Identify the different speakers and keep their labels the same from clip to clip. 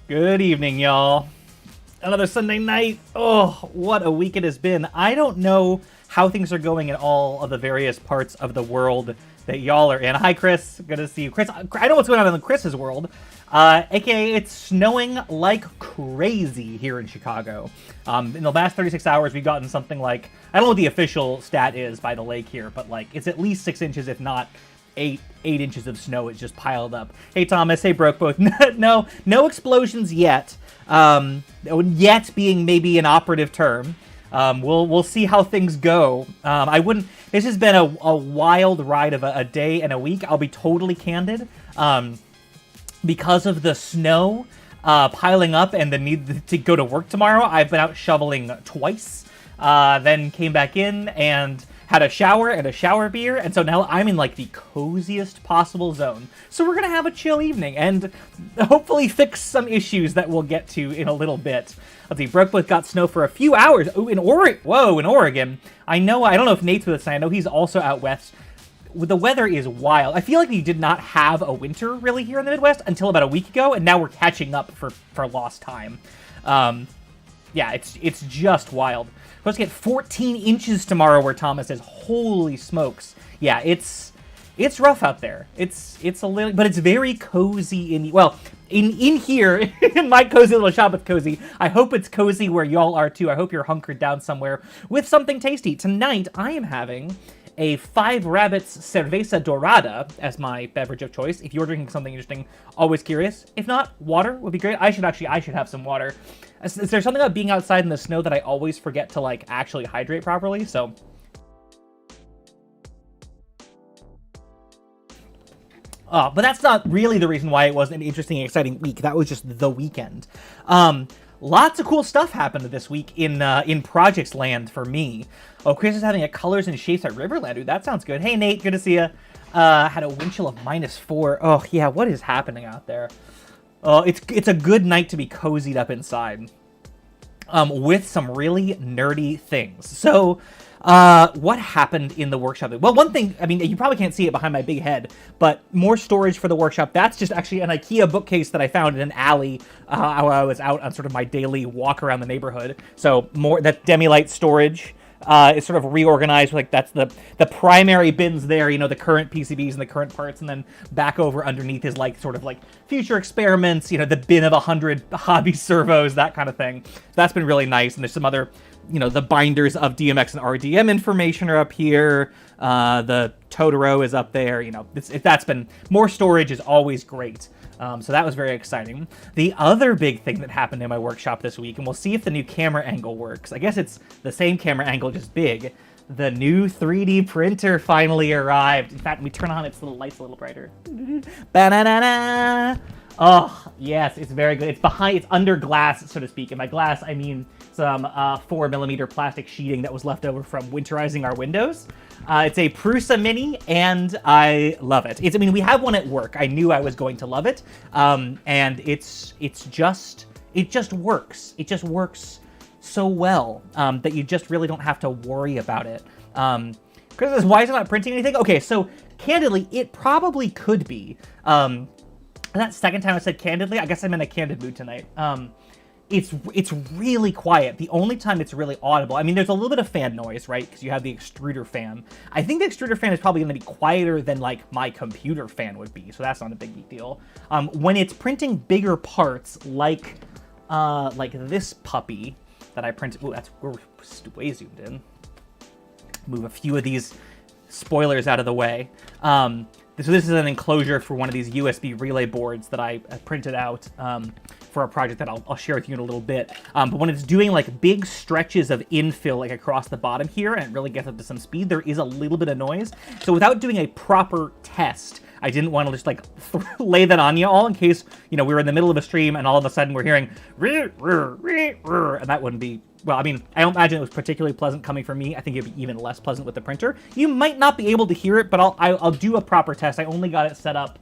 Speaker 1: Good evening, y'all. Another Sunday night. Oh, what a week it has been. I don't know how things are going in all of the various parts of the world that y'all are in. Hi, Chris. Good to see you. Chris, I know what's going on in Chris's world. AKA, it's snowing like crazy here in Chicago. In the last 36 hours, we've gotten something like, I don't know what the official stat is by the lake here, but like, it's at least 6 inches, if not 8 inches of snow is just piled up. Hey Thomas, hey Broke both. No explosions yet. Yet being maybe an operative term. We'll see how things go. This has been a wild ride of a day and a week. I'll be totally candid. Because of the snow piling up and the need to go to work tomorrow, I've been out shoveling twice. Then came back in and had a shower and a shower beer, and so now I'm in like the coziest possible zone. So we're gonna have a chill evening and hopefully fix some issues that we'll get to in a little bit. Let's see, Brookwood got snow for a few hours. Oh, in Oregon. I don't know if Nate's with us. I know he's also out west. The weather is wild. I feel like we did not have a winter really here in the Midwest until about a week ago, and now we're catching up for lost time. Yeah, it's just wild. We're supposed to get 14 inches tomorrow, where Thomas says, holy smokes. Yeah, it's rough out there. It's a little, but it's very cozy in here, in my cozy little shop with Cozy. I hope it's cozy where y'all are too. I hope you're hunkered down somewhere with something tasty. Tonight, I am having a 5 Rabbits Cerveza Dorada as my beverage of choice. If you're drinking something interesting, always curious. If not, water would be great. I should have some water. Is there something about being outside in the snow that I always forget to like actually hydrate properly? So but that's not really the reason why it wasn't an interesting, exciting week. That was just the weekend. Lots of cool stuff happened this week in projects land for me. Oh, Chris is having a colors and shapes at Riverland. Dude, that sounds good. Hey, Nate, good to see you. Had a wind chill of -4. Oh, yeah, what is happening out there? Oh, it's a good night to be cozied up inside with some really nerdy things. So, what happened in the workshop? Well, one thing, I mean, you probably can't see it behind my big head, but more storage for the workshop. That's just actually an IKEA bookcase that I found in an alley while I was out on sort of my daily walk around the neighborhood. So more that Demilight storage is sort of reorganized. Like that's the primary bins there, you know, the current PCBs and the current parts, and then back over underneath is like sort of like future experiments, you know, the bin of 100 hobby servos, that kind of thing. So that's been really nice. And there's some other, you know, the binders of DMX and RDM information are up here. The Totoro is up there. You know, that's been more storage is always great. So that was very exciting. The other big thing that happened in my workshop this week, and we'll see if the new camera angle works. I guess it's the same camera angle, just big. The new 3D printer finally arrived. In fact, we turn on its little lights a little brighter. Ba-na-na-na! Oh, yes, it's very good. It's under glass, so to speak. And by glass, I mean some 4mm plastic sheeting that was left over from winterizing our windows. It's a Prusa Mini, and I love it. We have one at work. I knew I was going to love it. And it just works. It just works so well that you just really don't have to worry about it. Chris says, why is it not printing anything? Okay, so candidly, it probably could be. That second time I said candidly, I guess I'm in a candid mood tonight. It's really quiet. The only time it's really audible, I mean, there's a little bit of fan noise, right? Because you have the extruder fan. I think the extruder fan is probably going to be quieter than like my computer fan would be, so that's not a big deal. When it's printing bigger parts, like this puppy that I printed. Ooh, we're way zoomed in. Move a few of these spoilers out of the way. So this is an enclosure for one of these USB relay boards that I printed out for a project that I'll share with you in a little bit. But when it's doing like big stretches of infill like across the bottom here and it really gets up to some speed, there is a little bit of noise. So without doing a proper test, I didn't want to just like lay that on you all in case, you know, we were in the middle of a stream and all of a sudden we're hearing and that wouldn't be, well, I mean, I don't imagine it was particularly pleasant coming from me. I think it'd be even less pleasant with the printer. You might not be able to hear it, but I'll do a proper test. I only got it set up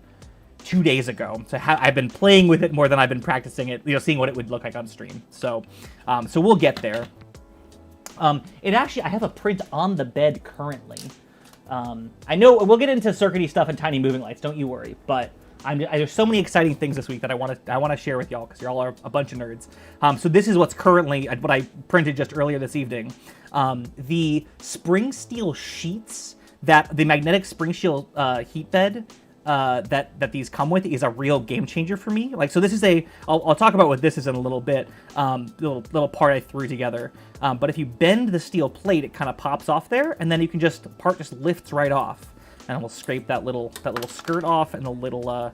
Speaker 1: 2 days ago, so I've been playing with it more than I've been practicing it, you know, seeing what it would look like on stream. So, so we'll get there. I have a print on the bed currently. I know we'll get into circuity stuff and tiny moving lights, don't you worry, but there's so many exciting things this week that I want to share with y'all because y'all are a bunch of nerds. So this is what's currently what I printed just earlier this evening. The spring steel sheets that the magnetic spring steel heat bed that these come with is a real game changer for me. Like, so this is I'll talk about what this is in a little bit. Little part I threw together. But if you bend the steel plate, it kind of pops off there, and then you can part just lifts right off. And we'll scrape that little skirt off and the little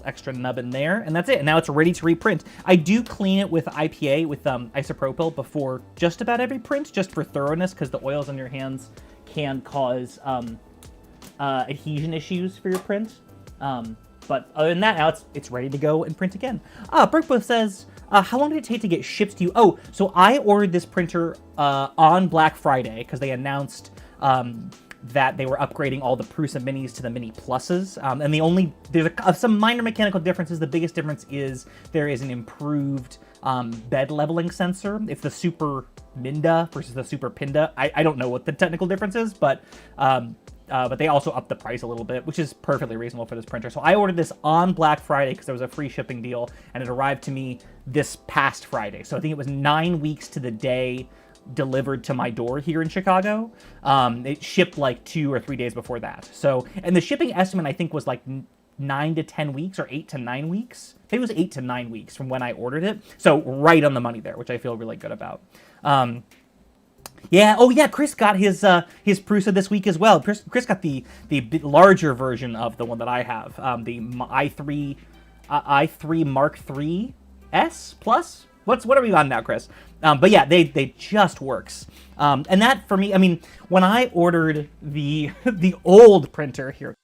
Speaker 1: extra nub in there, and that's it. And now it's ready to reprint. I do clean it with IPA with isopropyl before just about every print, just for thoroughness, because the oils on your hands can cause adhesion issues for your print. But other than that, now it's ready to go and print again. Brookbooth says, how long did it take to get shipped to you? Oh, so I ordered this printer on Black Friday because they announced that they were upgrading all the Prusa Minis to the Mini Pluses. And there's some minor mechanical differences. The biggest difference is there is an improved bed leveling sensor. It's the Super Minda versus the Super Pinda. I don't know what the technical difference is, but they also upped the price a little bit, which is perfectly reasonable for this printer. So I ordered this on Black Friday because there was a free shipping deal, and it arrived to me this past Friday. So I think it was 9 weeks to the day delivered to my door here in Chicago. It shipped like 2 or 3 days before that. So, and the shipping estimate I think was like 9 to 10 weeks or 8 to 9 weeks. I think it was 8 to 9 weeks from when I ordered it. So right on the money there, which I feel really good about. Yeah. Oh yeah. Chris got his Prusa this week as well. Chris got the larger version of the one that I have. The i3 Mark III S Plus. What are we on now, Chris? But yeah, they just works. And that for me, I mean, when I ordered the old printer here.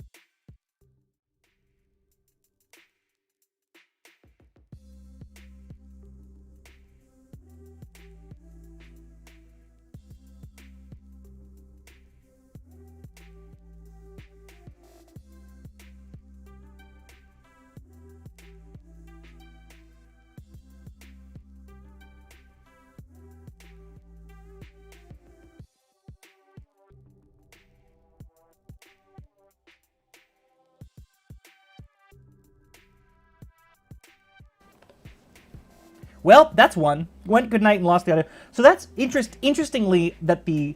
Speaker 1: Well, that's one. Went good night and lost the other. So that's interestingly that the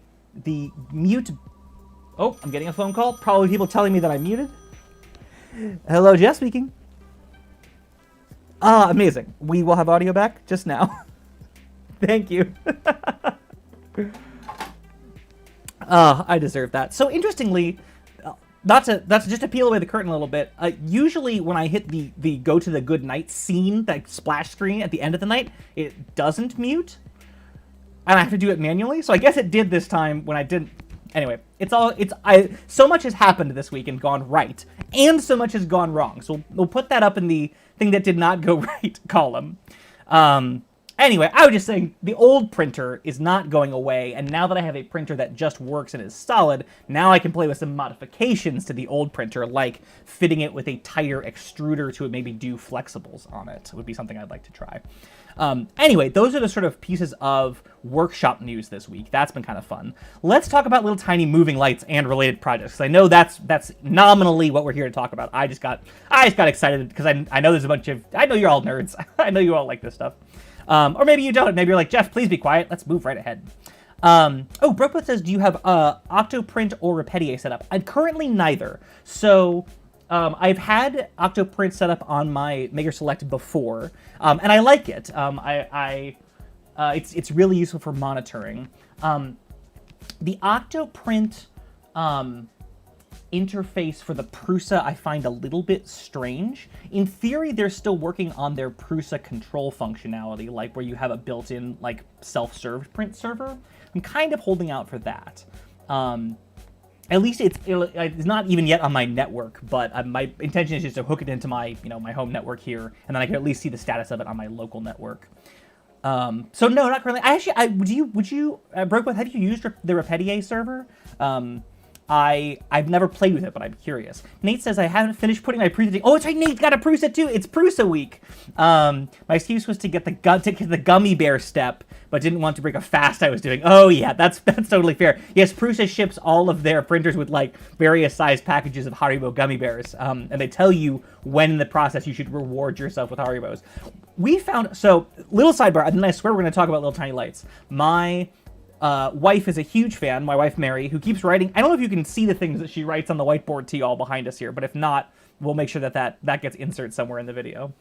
Speaker 1: mute. Oh, I'm getting a phone call. Probably people telling me that I'm muted. Hello, Jeff speaking. Amazing. We will have audio back just now. Thank you. I deserve that. So interestingly, that's just to peel away the curtain a little bit. Usually when I hit the go to the good night scene, that splash screen at the end of the night, it doesn't mute, and I have to do it manually. So I guess it did this time when I didn't. Anyway, so much has happened this week and gone right, and so much has gone wrong. So we'll put that up in the thing that did not go right column. Anyway, I was just saying the old printer is not going away, and now that I have a printer that just works and is solid, now I can play with some modifications to the old printer, like fitting it with a tighter extruder to maybe do flexibles on it. Would be something I'd like to try. Anyway, those are the sort of pieces of workshop news this week. That's been kind of fun. Let's talk about little tiny moving lights and related projects, because I know that's nominally what we're here to talk about. I just got excited because I know there's a bunch of, I know you're all nerds. I know you all like this stuff. Or maybe you don't. Maybe you're like, Jeff, please be quiet. Let's move right ahead. Brookwood says, do you have Octoprint or Repetier set up? I'm currently neither. So I've had Octoprint set up on my Maker Select before, and I like it. It's really useful for monitoring. The Octoprint interface for the Prusa I find a little bit strange. In theory, they're still working on their Prusa control functionality, like where you have a built-in like self-served print server. I'm kind of holding out for that. At least it's not even yet on my network, but my intention is just to hook it into my my home network here, and then I can at least see the status of it on my local network. So no, not currently. Would you Brookwood, have you used the Repetier server? I've never played with it, but I'm curious. Nate says I haven't finished putting my Prusa. Oh, it's right. Nate's got a Prusa too. It's Prusa week. My excuse was to get the gummy bear step, but didn't want to break a fast I was doing. Oh yeah, that's totally fair. Yes, Prusa ships all of their printers with like various size packages of Haribo gummy bears, and they tell you when in the process you should reward yourself with Haribos. We found, so little sidebar, and then I swear we're going to talk about Little Tiny Lights. My wife is a huge fan, my wife Mary, who keeps writing. I don't know if you can see the things that she writes on the whiteboard to you all behind us here, but if not, we'll make sure that gets inserted somewhere in the video.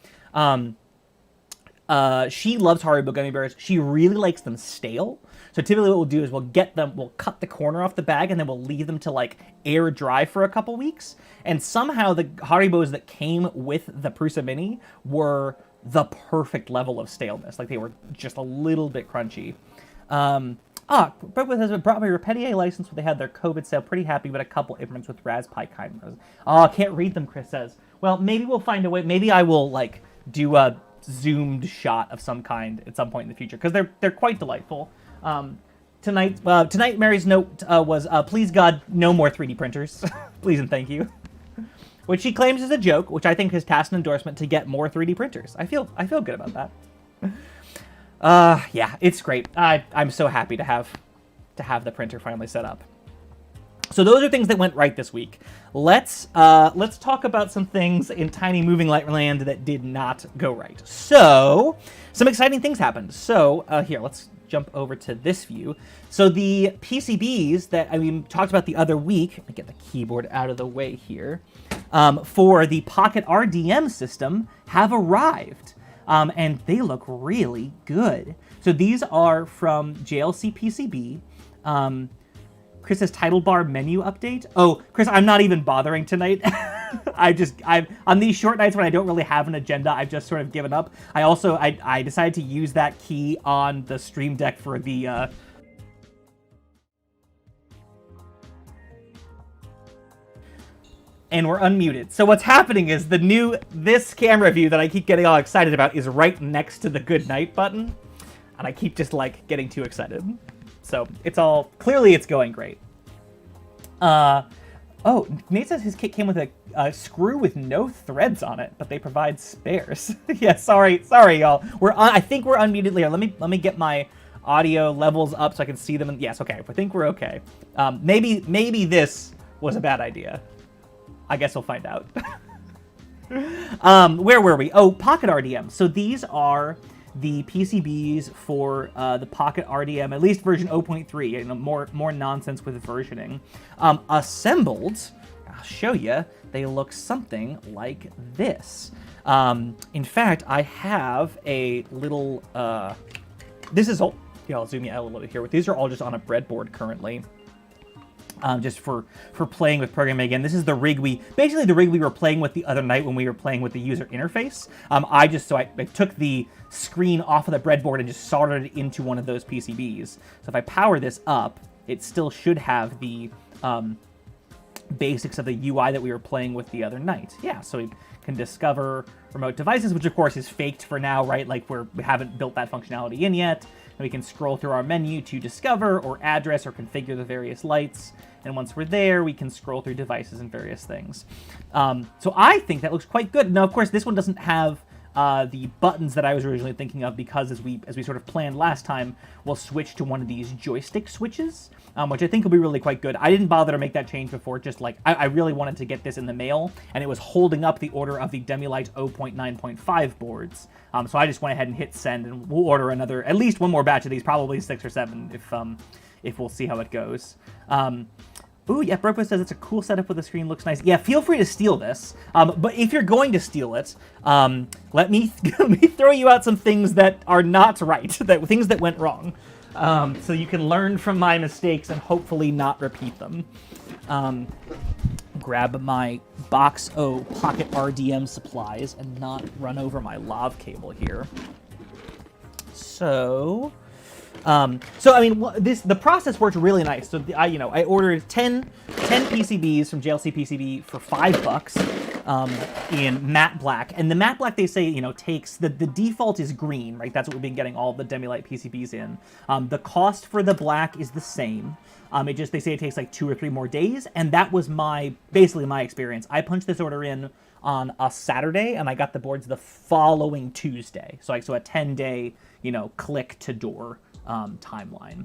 Speaker 1: She loves Haribo gummy bears. She really likes them stale. So typically what we'll do is we'll cut the corner off the bag, and then we'll leave them to like air dry for a couple weeks. And somehow the Haribos that came with the Prusa Mini were the perfect level of staleness. Like they were just a little bit crunchy. Brooklyn has brought me a Repetier license when they had their COVID sale. Pretty happy, but a couple implements with Raspberry Pi kind. Oh, I can't read them, Chris says. Well, maybe we'll find a way. Maybe I will like do a zoomed shot of some kind at some point in the future, because they're quite delightful. Tonight Mary's note was, please God, no more 3D printers. Please and thank you. Which she claims is a joke, which I think is tacit endorsement to get more 3D printers. I feel good about that. Yeah, it's great. I'm so happy to have the printer finally set up. So those are things that went right this week. Let's talk about some things in Tiny Moving Light Land that did not go right. So some exciting things happened. So here, let's jump over to this view. So the PCBs that we talked about the other week, let me get the keyboard out of the way here, for the PocketRDM system have arrived. And they look really good. So these are from JLC PCB. Chris says title bar menu update. Oh, Chris, I'm not even bothering tonight. I'm on these short nights when I don't really have an agenda, I've just sort of given up. I decided to use that key on the Stream Deck for the and we're unmuted. So what's happening is this camera view that I keep getting all excited about is right next to the good night button. And I keep just like getting too excited. So clearly it's going great. Oh, Nate says his kit came with a screw with no threads on it, but they provide spares. Yeah, sorry y'all. I think we're unmuted later. Let me get my audio levels up so I can see them. Yes, okay, I think we're okay. Maybe this was a bad idea. I guess we'll find out. Where were we? Oh, PocketRDM. So these are the PCBs for the PocketRDM, at least version 0.3, more nonsense with versioning. Assembled, I'll show you, they look something like this. In fact, I have a little, this is all, I'll zoom you out a little bit here. These are all just on a breadboard currently. Just for playing with programming again. This is the rig basically the rig we were playing with the other night when we were playing with the user interface. I took the screen off of the breadboard and just soldered it into one of those PCBs. So if I power this up, it still should have the basics of the UI that we were playing with the other night. Yeah, so we can discover remote devices, which of course is faked for now, right? Like we haven't built that functionality in yet. And we can scroll through our menu to discover or address or configure the various lights. And once we're there, we can scroll through devices and various things. So I think that looks quite good. Now, of course, this one doesn't have the buttons that I was originally thinking of, because as we sort of planned last time, we'll switch to one of these joystick switches, which I think will be really quite good. I didn't bother to make that change before, just like I really wanted to get this in the mail, and it was holding up the order of the Demilight 0.9.5 boards. So I just went ahead and hit send, and we'll order at least one more batch of these, probably 6 or 7, if we'll see how it goes. Ooh, yeah, Bropo says it's a cool setup with the screen, looks nice. Yeah, feel free to steal this. But if you're going to steal it, let me throw you out some things that are not right, things that went wrong. So you can learn from my mistakes and hopefully not repeat them. Grab my box O PocketRDM supplies and not run over my lav cable here. So the process worked really nice. So I ordered 10 PCBs from JLC PCB for $5. in matte black. And the matte black, they say, you know, takes, the default is green, right? That's what we've been getting all the Demilight PCBs in. The cost for the black is the same. They say it takes like 2 or 3 more days, and that was basically my experience. I punched this order in on a Saturday, and I got the boards the following Tuesday. So a 10-day, you know, click to door timeline,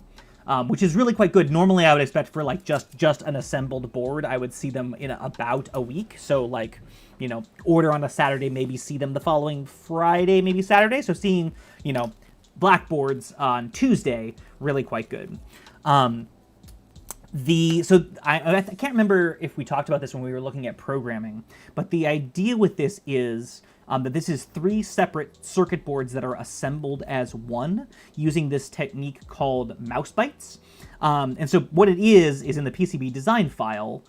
Speaker 1: which is really quite good. Normally, I would expect for like just an assembled board, I would see them in about a week. So like, you know, order on a Saturday, maybe see them the following Friday, maybe Saturday. So seeing, you know, black boards on Tuesday, really quite good. I can't remember if we talked about this when we were looking at programming, but the idea with this is that this is 3 separate circuit boards that are assembled as one using this technique called MouseBytes. And so what it is in the PCB design file,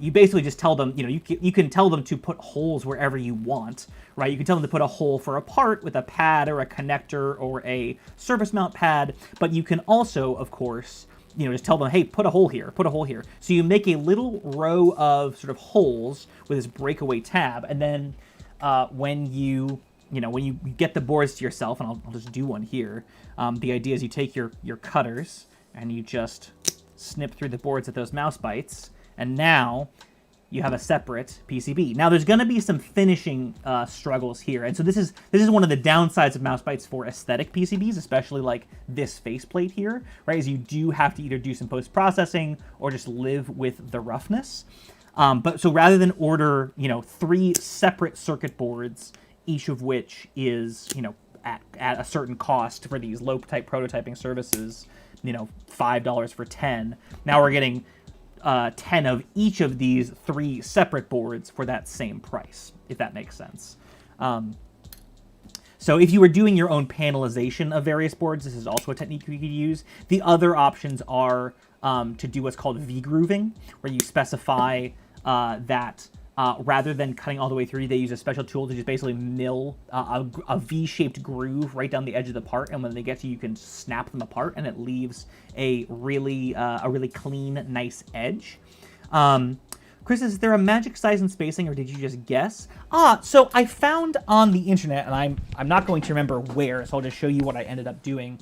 Speaker 1: you basically just tell them, you know, you can tell them to put holes wherever you want, right? You can tell them to put a hole for a part with a pad or a connector or a surface mount pad, but you can also, of course, you know, just tell them, hey, put a hole here, put a hole here. So you make a little row of sort of holes with this breakaway tab, and then when you get the boards to yourself, and I'll just do one here, the idea is you take your cutters and you just snip through the boards at those MouseBytes, and now you have a separate PCB. Now there's going to be some finishing struggles here, and so this is one of the downsides of MouseBytes for aesthetic PCBs, especially like this faceplate here, right? Is you do have to either do some post-processing or just live with the roughness. But so rather than order, you know, 3 separate circuit boards, each of which is, you know, at a certain cost for these low-type prototyping services, you know, $5 for 10. Now we're getting 10 of each of these 3 separate boards for that same price, if that makes sense. So if you were doing your own panelization of various boards, this is also a technique you could use. The other options are to do what's called V-grooving, where you specify that rather than cutting all the way through, they use a special tool to just basically mill a V-shaped groove right down the edge of the part, and when they get to you can snap them apart, and it leaves a really clean, nice edge. Chris, is there a magic size and spacing, or did you just guess? So I found on the internet, and I'm not going to remember where, so I'll just show you what I ended up doing.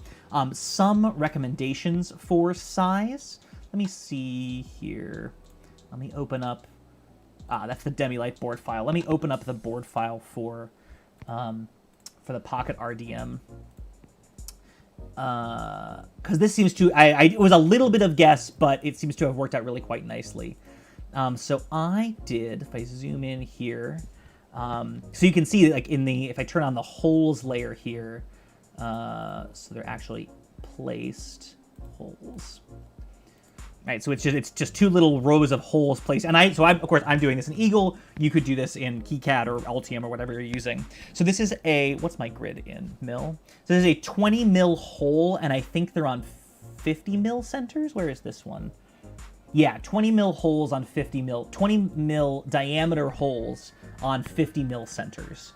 Speaker 1: Some recommendations for size. Let me see here. Let me open up. That's the Demilight board file. Let me open up the board file for the PocketRDM. Because this seems to, it was a little bit of guess, but it seems to have worked out really quite nicely. So I did, if I zoom in here, so you can see like if I turn on the holes layer here, so they're actually placed holes. Right, so it's just 2 little rows of holes placed, and of course I'm doing this in Eagle. You could do this in KiCad or Altium or whatever you're using. So this is what's my grid in mil? So this is a 20 mil hole, and I think they're on 50 mil centers. Where is this one? Yeah, 20 mil holes on 50 mil, 20 mil diameter holes on 50 mil centers.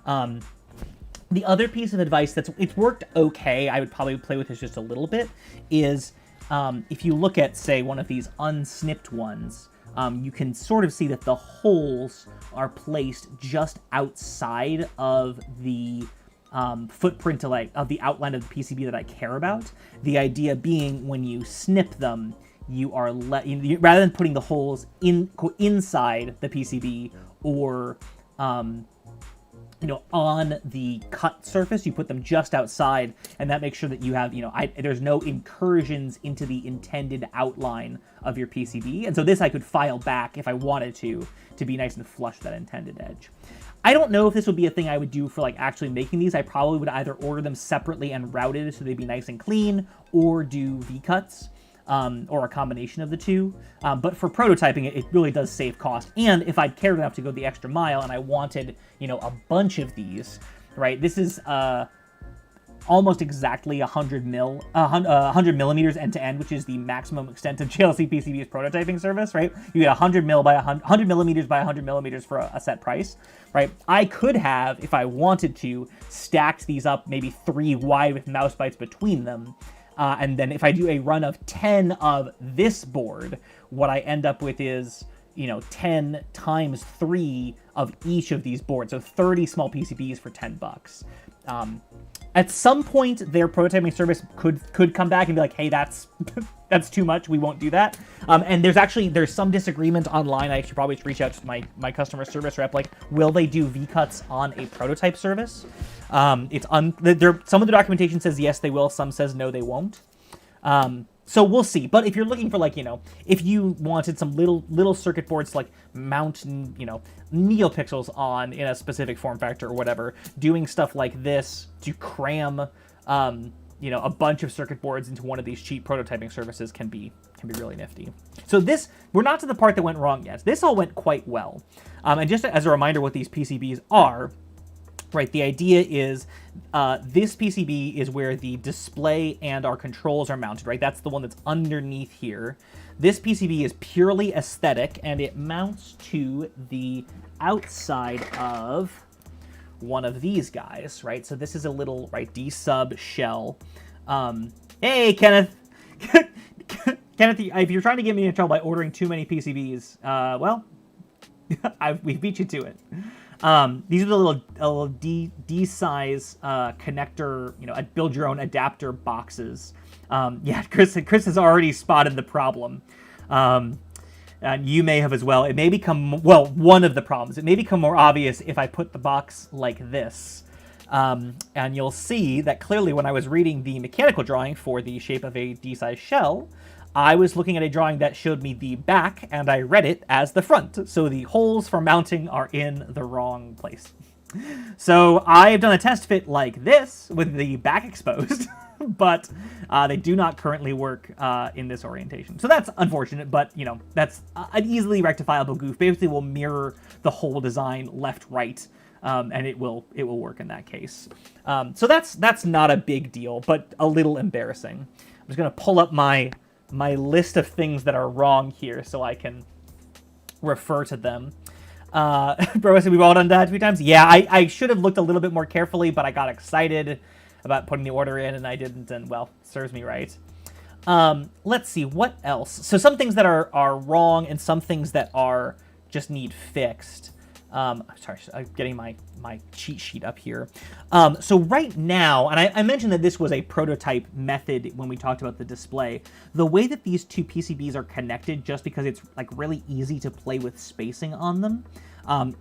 Speaker 1: The other piece of advice it's worked okay, I would probably play with this just a little bit, is if you look at, say, one of these unsnipped ones, you can sort of see that the holes are placed just outside of the footprint of the outline of the PCB that I care about. The idea being, when you snip them, you are rather than putting the holes inside the PCB or on the cut surface, you put them just outside, and that makes sure that you have, there's no incursions into the intended outline of your PCB. And so this I could file back if I wanted to be nice and flush that intended edge. I don't know if this would be a thing I would do for like actually making these. I probably would either order them separately and routed so they'd be nice and clean, or do V-cuts. Or a combination of the two. But for prototyping, it really does save cost. And if I'd cared enough to go the extra mile and I wanted, a bunch of these, right? This is almost exactly 100 millimeters end to end, which is the maximum extent of JLC PCB's prototyping service, right? You get 100 millimeters by 100 millimeters for a set price, right? I could have, if I wanted to, stacked these up maybe 3 wide with MouseBytes between them. And then if I do a run of 10 of this board, what I end up with is, 10 times 3 of each of these boards, so 30 small PCBs for $10. At some point, their prototyping service could come back and be like, hey, that's that's too much. We won't do that. And there's some disagreement online. I should probably reach out to my customer service rep. Like, will they do V-cuts on a prototype service? Some of the documentation says yes, they will. Some says no, they won't. So we'll see. But if you're looking for, like, if you wanted some little circuit boards to, like, mount, neopixels on in a specific form factor or whatever, doing stuff like this to cram, a bunch of circuit boards into one of these cheap prototyping services can be really nifty. So we're not to the part that went wrong yet. This all went quite well. And just as a reminder what these PCBs are, right, the idea is this PCB is where the display and our controls are mounted, right? That's the one that's underneath here. This PCB is purely aesthetic, and it mounts to the outside of one of these guys, right? So this is a little, right, D-sub shell. Hey, Kenneth! Kenneth, if you're trying to get me in trouble by ordering too many PCBs, well, we beat you to it. These are the little D-size connector, build your own adapter boxes. Yeah, Chris has already spotted the problem. And you may have as well. It may become, one of the problems. It may become more obvious if I put the box like this. And you'll see that clearly when I was reading the mechanical drawing for the shape of a D-size shell, I was looking at a drawing that showed me the back, and I read it as the front. So the holes for mounting are in the wrong place. So I've done a test fit like this with the back exposed, but they do not currently work in this orientation. So that's unfortunate, but that's an easily rectifiable goof. Basically, we'll mirror the whole design left-right, and it will work in that case. So that's not a big deal, but a little embarrassing. I'm just gonna pull up my list of things that are wrong here so I can refer to them. Bro, we've all done that a few times. Yeah, I should have looked a little bit more carefully, but I got excited about putting the order in and I didn't, and well, serves me right. Let's see, what else? So some things that are wrong and some things that are just need fixed. Sorry, I'm getting my cheat sheet up here. So right now, and I mentioned that this was a prototype method when we talked about the display. The way that these two PCBs are connected, just because it's like really easy to play with spacing on them,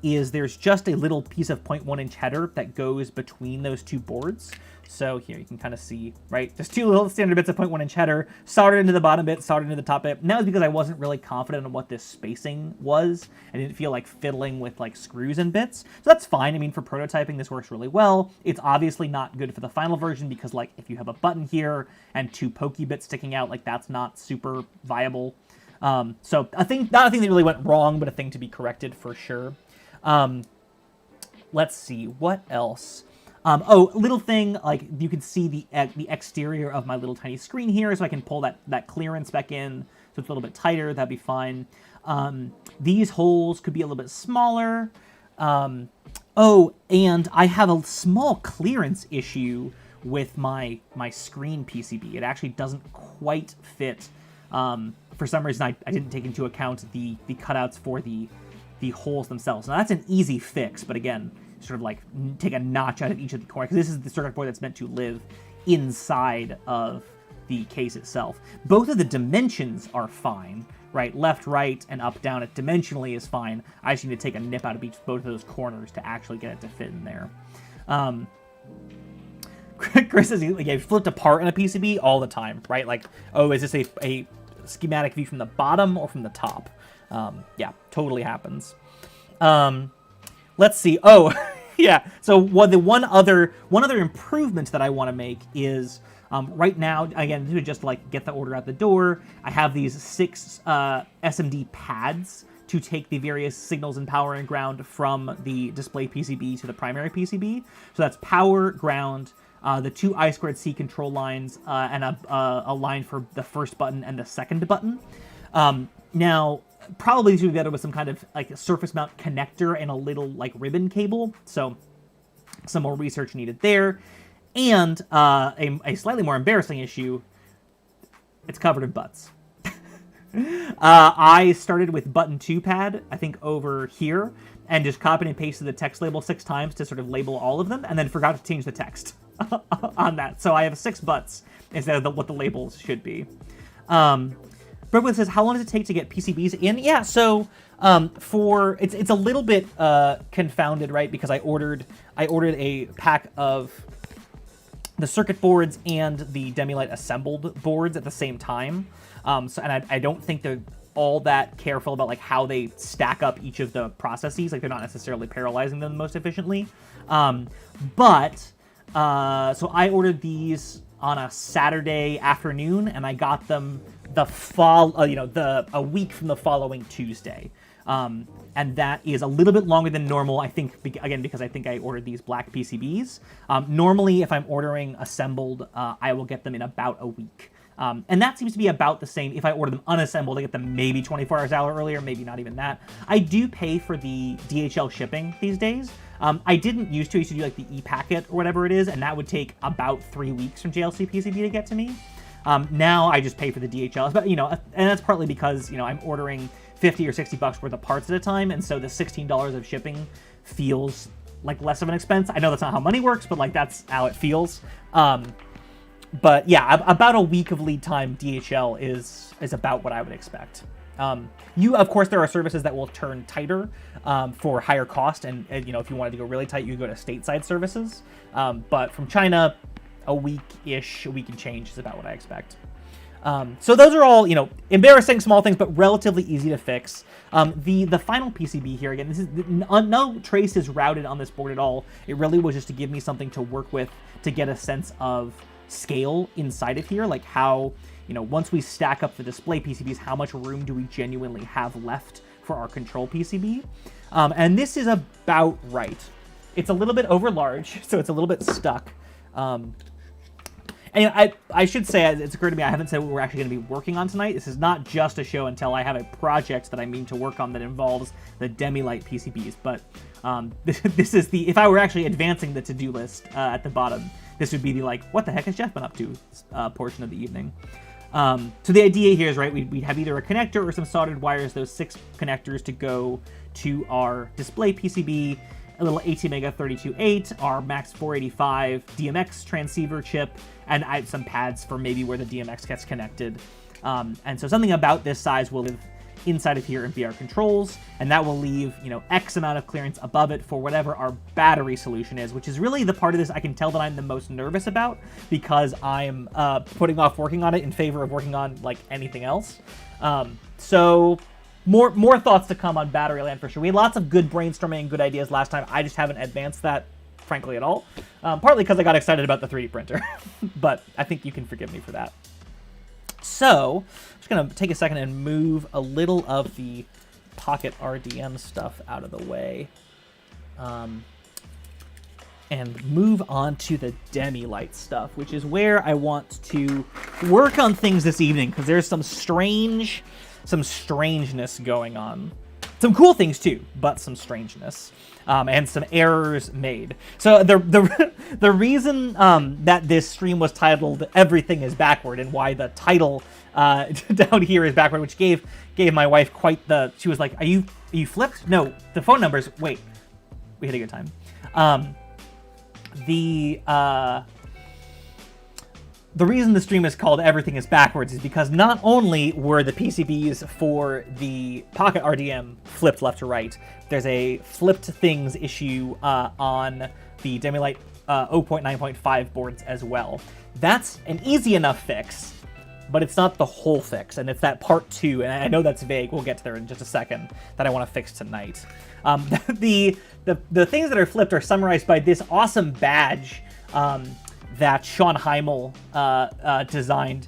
Speaker 1: is there's just a little piece of 0.1-inch header that goes between those two boards. So here you can kind of see, right, just two little standard bits of 0.1-inch header, soldered into the bottom bit, soldered into the top bit. And that was because I wasn't really confident on what this spacing was. I didn't feel like fiddling with like screws and bits. So that's fine. I mean, for prototyping, this works really well. It's obviously not good for the final version because, like, if you have a button here and two pokey bits sticking out, like, that's not super viable. So not a thing that really went wrong, but a thing to be corrected for sure. Let's see, what else? Little thing, like, you can see the exterior of my little tiny screen here, so I can pull that clearance back in, so it's a little bit tighter. That'd be fine. These holes could be a little bit smaller. And I have a small clearance issue with my screen PCB. It actually doesn't quite fit. For some reason, I didn't take into account the cutouts for the holes themselves. Now, that's an easy fix, but again, sort of like take a notch out of each of the corners, because this is the circuit board that's meant to live inside of the case itself. Both of the dimensions are fine, right? Left, right, and up, down. It dimensionally is fine. I just need to take a nip out of both of those corners to actually get it to fit in there. Chris says he flipped apart in a PCB all the time, right? Like, oh, is this a schematic view from the bottom or from the top? Yeah, totally happens. Let's see. Oh, yeah. So one other improvement that I want to make is right now, again, to just like get the order out the door, I have these 6 SMD pads to take the various signals and power and ground from the display PCB to the primary PCB. So that's power, ground, the 2 I2C control lines, and a line for the first button and the second button. Now, probably these would be better with some kind of like surface mount connector and a little like ribbon cable. So some more research needed there. And a slightly more embarrassing issue, it's covered in butts. I started with button 2 pad, I think over here, and just copied and pasted the text label 6 times to sort of label all of them, and then forgot to change the text on that. So I have 6 butts instead of what the labels should be. Brooklyn says, how long does it take to get PCBs in? Yeah, so it's a little bit confounded, right? Because I ordered a pack of the circuit boards and the Demilight assembled boards at the same time. And I don't think they're all that careful about like how they stack up each of the processes. Like they're not necessarily parallelizing them most efficiently. So I ordered these on a Saturday afternoon, and I got them a week from the following Tuesday. And that is a little bit longer than normal, I think, again, because I think I ordered these black PCBs. Normally, if I'm ordering assembled, I will get them in about a week. And that seems to be about the same. If I order them unassembled, I get them maybe 24 hours earlier, maybe not even that. I do pay for the DHL shipping these days. I didn't used to. I used to do like the e-packet or whatever it is, and that would take about 3 weeks from JLC PCB to get to me. Now I just pay for the DHL, but and that's partly because I'm ordering $50 or $60 worth of parts at a time, and so the $16 of shipping feels like less of an expense. I know that's not how money works, but like that's how it feels. But yeah, about a week of lead time DHL is about what I would expect. Of course, there are services that will turn tighter for higher cost, and if you wanted to go really tight, you go to stateside services. But from China, a week and change is about what I expect. So those are all, embarrassing small things, but relatively easy to fix. The final PCB here, again, this is no trace is routed on this board at all. It really was just to give me something to work with to get a sense of scale inside of here, like how, once we stack up the display PCBs, how much room do we genuinely have left for our control PCB? And this is about right. It's a little bit over large, so it's a little bit stuck. And I should say, it's occurred to me, I haven't said what we're actually going to be working on tonight. This is not just a show until I have a project that I mean to work on that involves the Demilight PCBs. But this is if I were actually advancing the to-do list at the bottom, this would be the what the heck has Jeff been up to portion of the evening. So the idea here is, right, we'd have either a connector or some soldered wires, those 6 connectors to go to our display PCB, a little ATmega 328, our Max 485 DMX transceiver chip, and I have some pads for maybe where the DMX gets connected. And so something about this size will live inside of here and be our controls, and that will leave, X amount of clearance above it for whatever our battery solution is, which is really the part of this I can tell that I'm the most nervous about, because I'm putting off working on it in favor of working on, anything else. So more thoughts to come on battery land for sure. We had lots of good brainstorming and good ideas last time. I just haven't advanced that, frankly, at all. Partly because I got excited about the 3D printer, but I think you can forgive me for that. So, I'm just going to take a second and move a little of the PocketRDM stuff out of the way. And move on to the Demilight stuff, which is where I want to work on things this evening, because there's some strangeness going on. Some cool things too, but some strangeness. And some errors made. So the reason that this stream was titled "Everything is Backward" and why the title down here is backward, which gave my wife quite the. She was like, "Are you flipped?" No, the phone numbers. Wait, we had a good time. The reason the stream is called Everything is Backwards is because not only were the PCBs for the PocketRDM flipped left to right, there's a flipped things issue on the Demilight 0.9.5 boards as well. That's an easy enough fix, but it's not the whole fix, and it's that part 2, and I know that's vague, we'll get to there in just a second, that I want to fix tonight. The things that are flipped are summarized by this awesome badge that Sean Heimel designed.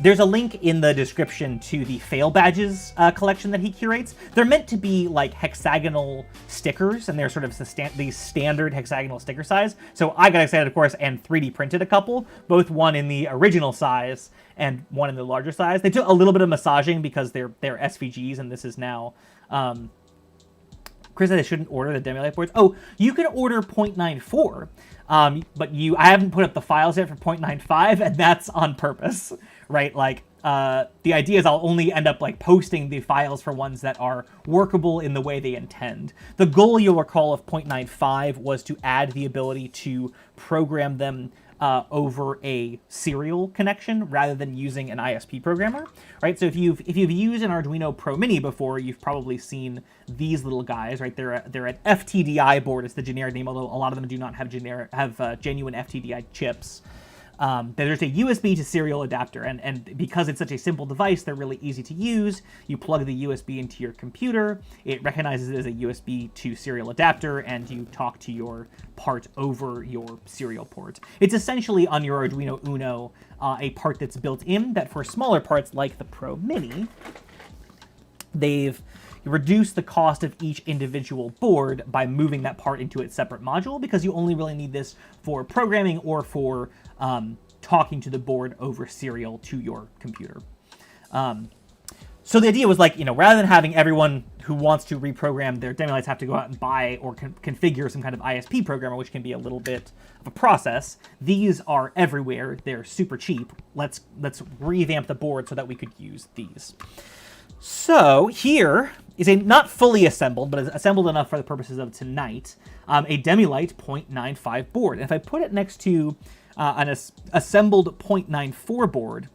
Speaker 1: There's a link in the description to the fail badges collection that he curates. They're meant to be like hexagonal stickers, and they're sort of the standard hexagonal sticker size. So I got excited, of course, and 3D printed a couple, both one in the original size and one in the larger size. They took a little bit of massaging because they're SVGs, and this is now... Chris said I shouldn't order the Demilight boards. Oh, you can order 0.94, but I haven't put up the files yet for 0.95, and that's on purpose, right? Like, the idea is I'll only end up like posting the files for ones that are workable in the way they intend. The goal, you'll recall, of 0.95 was to add the ability to program them over a serial connection rather than using an ISP programmer, right? So if you've used an Arduino Pro Mini before, you've probably seen these little guys, right? They're an FTDI board. It's the generic name, although a lot of them do not have genuine FTDI chips. There's a USB to serial adapter, and because it's such a simple device, they're really easy to use. You plug the USB into your computer, it recognizes it as a USB to serial adapter, and you talk to your part over your serial port. It's essentially on your Arduino Uno a part that's built in that for smaller parts like the Pro Mini, they've reduced the cost of each individual board by moving that part into its separate module, because you only really need this for programming or for talking to the board over serial to your computer. So the idea was like, rather than having everyone who wants to reprogram their Demilights have to go out and buy or configure some kind of ISP programmer, which can be a little bit of a process, these are everywhere. They're super cheap. Let's revamp the board so that we could use these. So here is a not fully assembled, but assembled enough for the purposes of tonight, a Demilight 0.95 board. And if I put it next to an assembled 0.94 board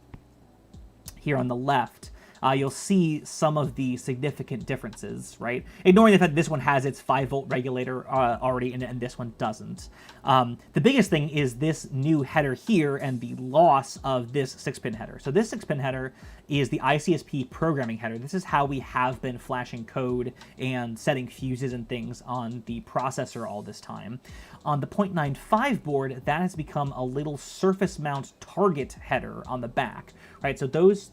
Speaker 1: here on the left, you'll see some of the significant differences, right? Ignoring the fact that this one has its 5-volt regulator already in it and this one doesn't. The biggest thing is this new header here and the loss of this 6-pin header. So this 6-pin header is the ICSP programming header. This is how we have been flashing code and setting fuses and things on the processor all this time. On the 0.95 board, that has become a little surface mount target header on the back, right? So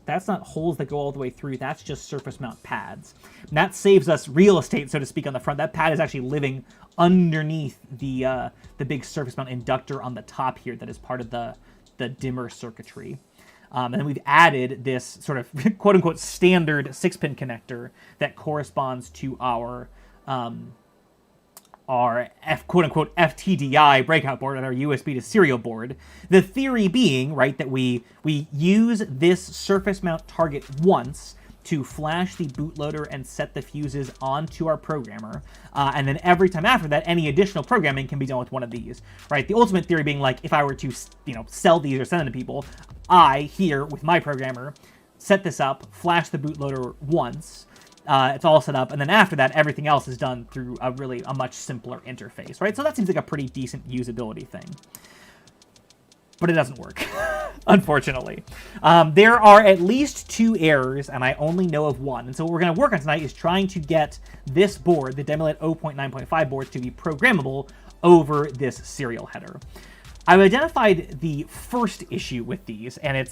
Speaker 1: that's not holes that go all the way through, that's just surface mount pads. And that saves us real estate, so to speak, on the front. That pad is actually living underneath the big surface mount inductor on the top here that is part of the dimmer circuitry. And then we've added this sort of quote-unquote standard 6-pin connector that corresponds to our quote-unquote FTDI breakout board and our USB to serial board. The theory being, right, that we use this surface mount target once to flash the bootloader and set the fuses onto our programmer, and then every time after that, any additional programming can be done with one of these, right? The ultimate theory being, like, if I were to, sell these or send them to people, I, here, with my programmer, set this up, flash the bootloader once, it's all set up, and then after that, everything else is done through a much simpler interface, right? So that seems like a pretty decent usability thing. But it doesn't work, unfortunately. There are at least 2 errors, and I only know of one. And so what we're going to work on tonight is trying to get this board, the Demilight 0.9.5 board, to be programmable over this serial header. I've identified the first issue with these, and it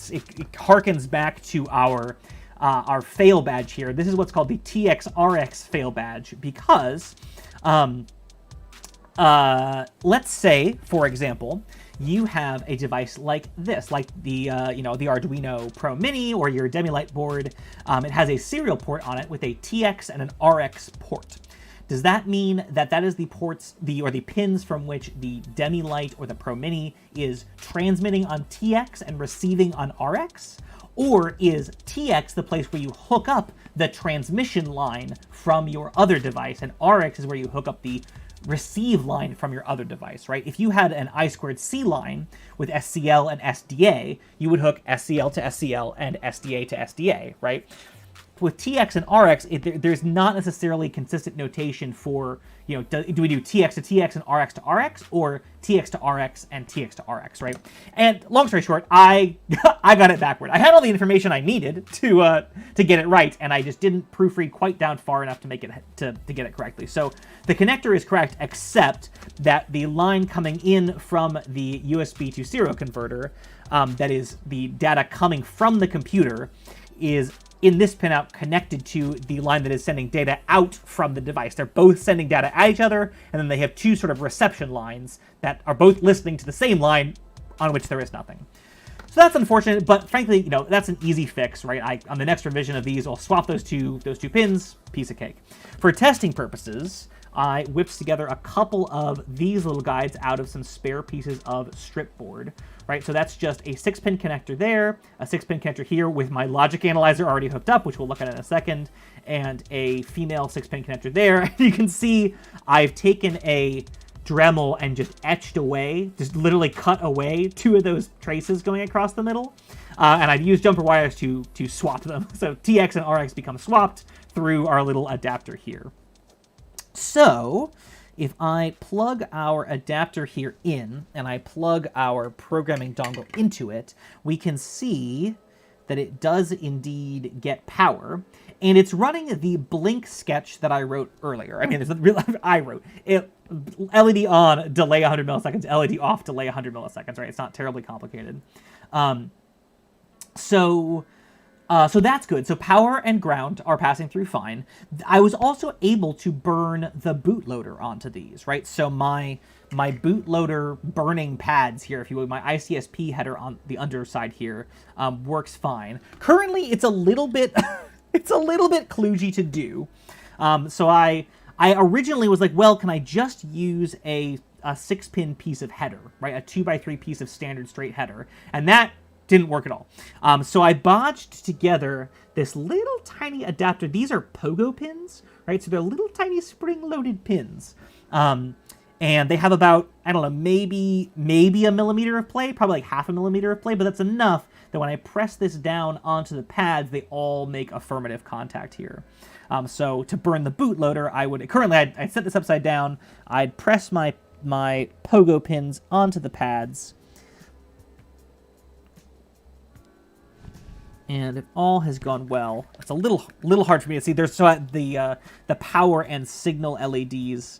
Speaker 1: harkens back to our fail badge here. This is what's called the TXRX fail badge, because let's say, for example, you have a device like this, like the the Arduino Pro Mini or your Demilight board. It has a serial port on it with a TX and an RX port. Does that mean that is the ports, or the pins from which the Demilight or the Pro Mini is transmitting on TX and receiving on RX? Or is TX the place where you hook up the transmission line from your other device, and RX is where you hook up the receive line from your other device, right? If you had an I2C line with SCL and SDA, you would hook SCL to SCL and SDA to SDA, right? With TX and RX, there's not necessarily consistent notation for, do we do TX to TX and RX to RX, or TX to RX and TX to RX, right? And long story short, I got it backward. I had all the information I needed to get it right, and I just didn't proofread quite down far enough to make it to get it correctly. So the connector is correct, except that the line coming in from the USB to serial converter, that is the data coming from the computer, is in this pinout connected to the line that is sending data out from the device. They're both sending data at each other, and then they have 2 sort of reception lines that are both listening to the same line on which there is nothing. So that's unfortunate, but frankly, that's an easy fix, right? On the next revision of these, I'll swap those two pins, piece of cake. For testing purposes, I whipped together a couple of these little guides out of some spare pieces of strip board, right? So that's just a 6-pin connector there, a 6-pin connector here with my logic analyzer already hooked up, which we'll look at in a second, and a female 6-pin connector there. And you can see I've taken a Dremel and just etched away, just literally cut away 2 of those traces going across the middle. And I've used jumper wires to swap them. So TX and RX become swapped through our little adapter here. So if I plug our adapter here in and I plug our programming dongle into it, we can see that it does indeed get power. And it's running the blink sketch that I wrote earlier. I mean, I wrote it. LED on, delay 100 milliseconds, LED off, delay 100 milliseconds, right? It's not terribly complicated. So that's good. So power and ground are passing through fine. I was also able to burn the bootloader onto these, right? So my bootloader burning pads here, if you will, my ICSP header on the underside here, works fine. Currently, it's a little bit, it's a little bit kludgy to do. So I originally was like, well, can I just use a 6-pin piece of header, right? A 2x3 piece of standard straight header. And that didn't work at all. So I bodged together this little tiny adapter. These are pogo pins, right? So they're little tiny spring-loaded pins. And they have about, I don't know, maybe a millimeter of play, probably like half a millimeter of play, but that's enough that when I press this down onto the pads, they all make affirmative contact here. So to burn the bootloader, I would, currently I'd set this upside down, I'd press my pogo pins onto the pads, and it all has gone well. It's a little hard for me to see. There's the power and signal LEDs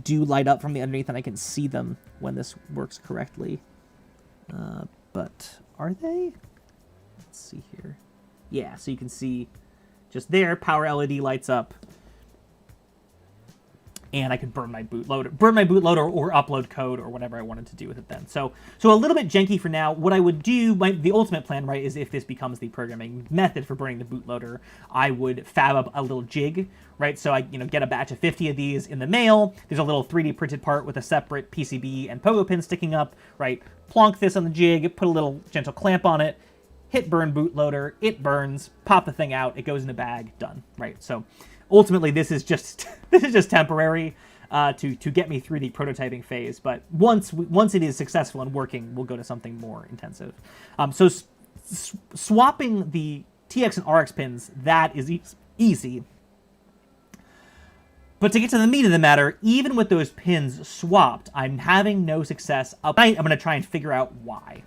Speaker 1: do light up from the underneath, and I can see them when this works correctly. But are they? Let's see here. Yeah, so you can see just there, power LED lights up, and I could burn my bootloader or upload code or whatever I wanted to do with it then. So a little bit janky for now. What I would do, the ultimate plan, right, is if this becomes the programming method for burning the bootloader, I would fab up a little jig, right? So I get a batch of 50 of these in the mail. There's a little 3D printed part with a separate PCB and pogo pin sticking up, right? Plonk this on the jig, put a little gentle clamp on it, hit burn bootloader, it burns, pop the thing out, it goes in a bag, done, right? So ultimately, this is just temporary to get me through the prototyping phase. But once it is successful and working, we'll go to something more intensive. So swapping the TX and RX pins, that is easy. But to get to the meat of the matter, even with those pins swapped, I'm having no success. I'm going to try and figure out why.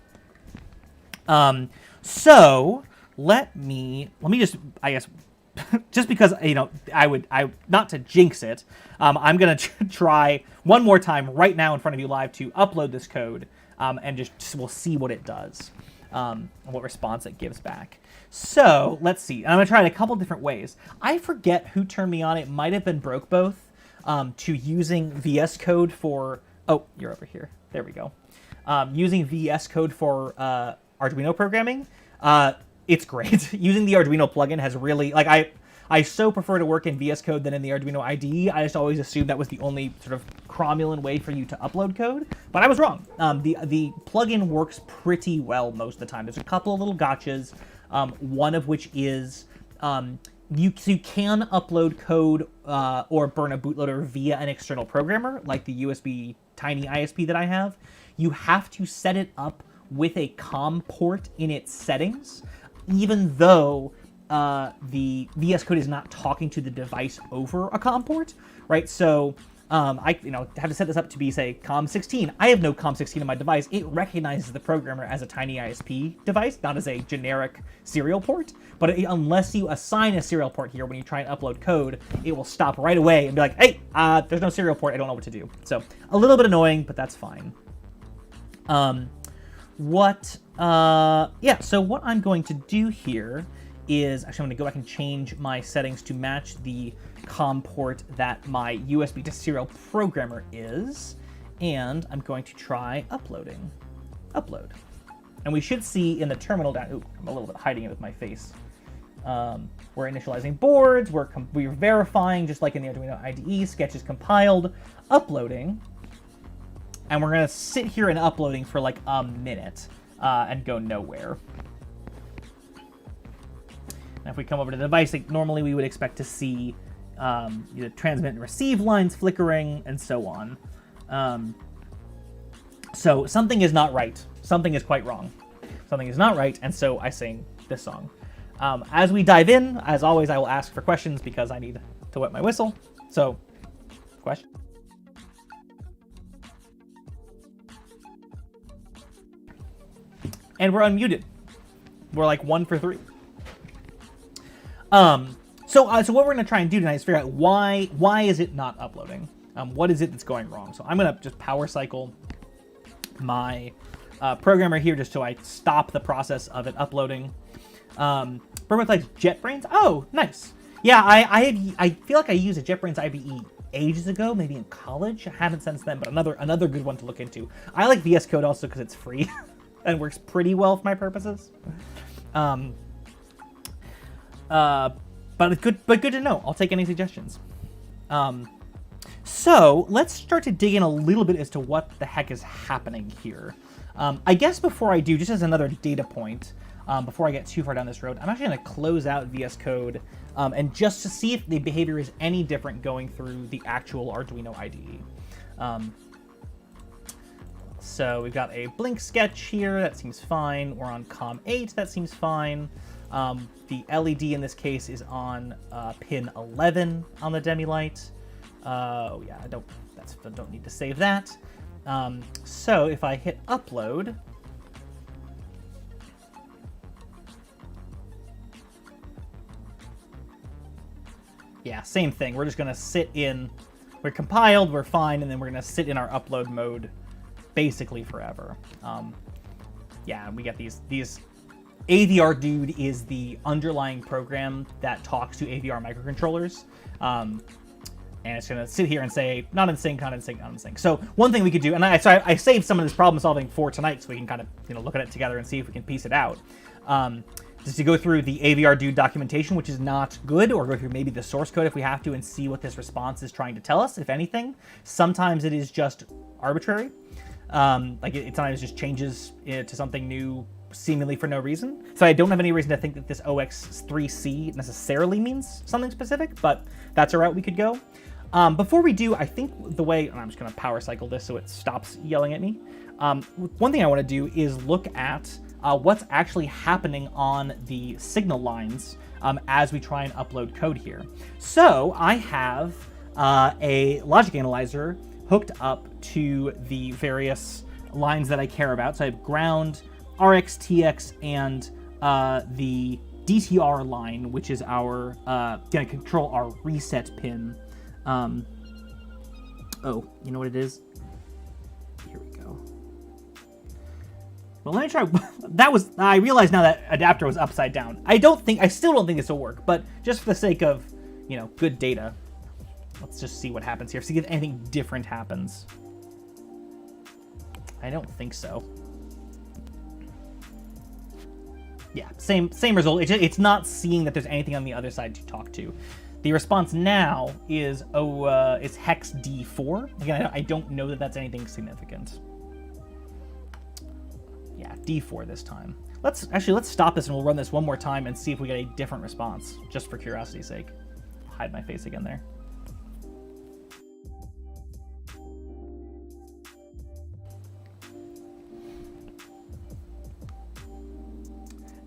Speaker 1: So let me just, I guess, just because, I not to jinx it, I'm going to try one more time right now in front of you live to upload this code, and just we'll see what it does, and what response it gives back. So let's see. I'm going to try it a couple different ways. I forget who turned me on. It might have been BrokeBoth, to using VS Code for, oh, you're over here. There we go. Using VS Code for Arduino programming. It's great. Using the Arduino plugin has really, I so prefer to work in VS Code than in the Arduino IDE. I just always assumed that was the only sort of cromulent way for you to upload code, but I was wrong. The plugin works pretty well most of the time. There's a couple of little gotchas, one of which is you can upload code or burn a bootloader via an external programmer, like the USB tiny ISP that I have. You have to set it up with a COM port in its settings, even though the VS Code is not talking to the device over a COM port, right? So I have to set this up to be, say, COM16. I have no COM16 on my device. It recognizes the programmer as a tiny ISP device, not as a generic serial port. But unless you assign a serial port here when you try and upload code, it will stop right away and be like, hey, there's no serial port. I don't know what to do. So a little bit annoying, but that's fine. So what I'm going to do here is, actually I'm going to go back and change my settings to match the COM port that my USB to serial programmer is, and I'm going to try uploading. Upload. And we should see in the terminal down, ooh, I'm a little bit hiding it with my face. We're initializing boards, we're verifying, just like in the Arduino IDE, sketch is compiled, uploading, and we're gonna sit here and uploading for like a minute and go nowhere. Now if we come over to the device, like normally we would expect to see the transmit and receive lines flickering and so on. So something is not right. Something is quite wrong. Something is not right, and so I sing this song. As we dive in, as always, I will ask for questions because I need to wet my whistle. So, question? And we're unmuted. We're like 1 for 3. So what we're going to try and do tonight is figure out why is it not uploading? What is it that's going wrong? So I'm going to just power cycle my programmer here just so I stop the process of it uploading. Burn with like JetBrains. Oh, nice. Yeah, I feel like I used a JetBrains IDE ages ago, maybe in college. I haven't since then, but another good one to look into. I like VS Code also because it's free and works pretty well for my purposes. But good to know. I'll take any suggestions. So let's start to dig in a little bit as to what the heck is happening here. I guess before I do, just as another data point, before I get too far down this road, I'm actually going to close out VS Code and just to see if the behavior is any different going through the actual Arduino IDE. So we've got a blink sketch here. That seems fine. We're on COM 8. That seems fine. The LED in this case is on pin 11 on the Demilight. Oh yeah, I don't need to save that. So if I hit upload, yeah, same thing. We're just gonna sit in, we're compiled, we're fine, and then we're gonna sit in our upload mode basically forever. Yeah, we get these AVR dude is the underlying program that talks to AVR microcontrollers. And it's going to sit here and say, not in sync, not in sync, not in sync. So one thing we could do, and I saved some of this problem solving for tonight so we can kind of look at it together and see if we can piece it out. Just to go through the AVR dude documentation, which is not good, or go through maybe the source code if we have to and see what this response is trying to tell us, if anything. Sometimes it is just arbitrary. Like it sometimes just changes to something new seemingly for no reason. So I don't have any reason to think that this OX3C necessarily means something specific, but that's a route we could go. Before we do, I think the way, and I'm just going to power cycle this so it stops yelling at me. One thing I want to do is look at what's actually happening on the signal lines as we try and upload code here. So I have a logic analyzer hooked up to the various lines that I care about. So I have ground, RX, TX, and the DTR line, which is our going to control our reset pin. Oh, you know what it is? Here we go. Well, let me try. I realize now that adapter was upside down. I still don't think this will work, but just for the sake of, good data, let's just see what happens here. See if anything different happens. I don't think so. Yeah, same result. It's not seeing that there's anything on the other side to talk to. The response now is it's hex D4. Again, I don't know that that's anything significant. Yeah, D4 this time. Let's stop this and we'll run this one more time and see if we get a different response, just for curiosity's sake. I'll hide my face again there.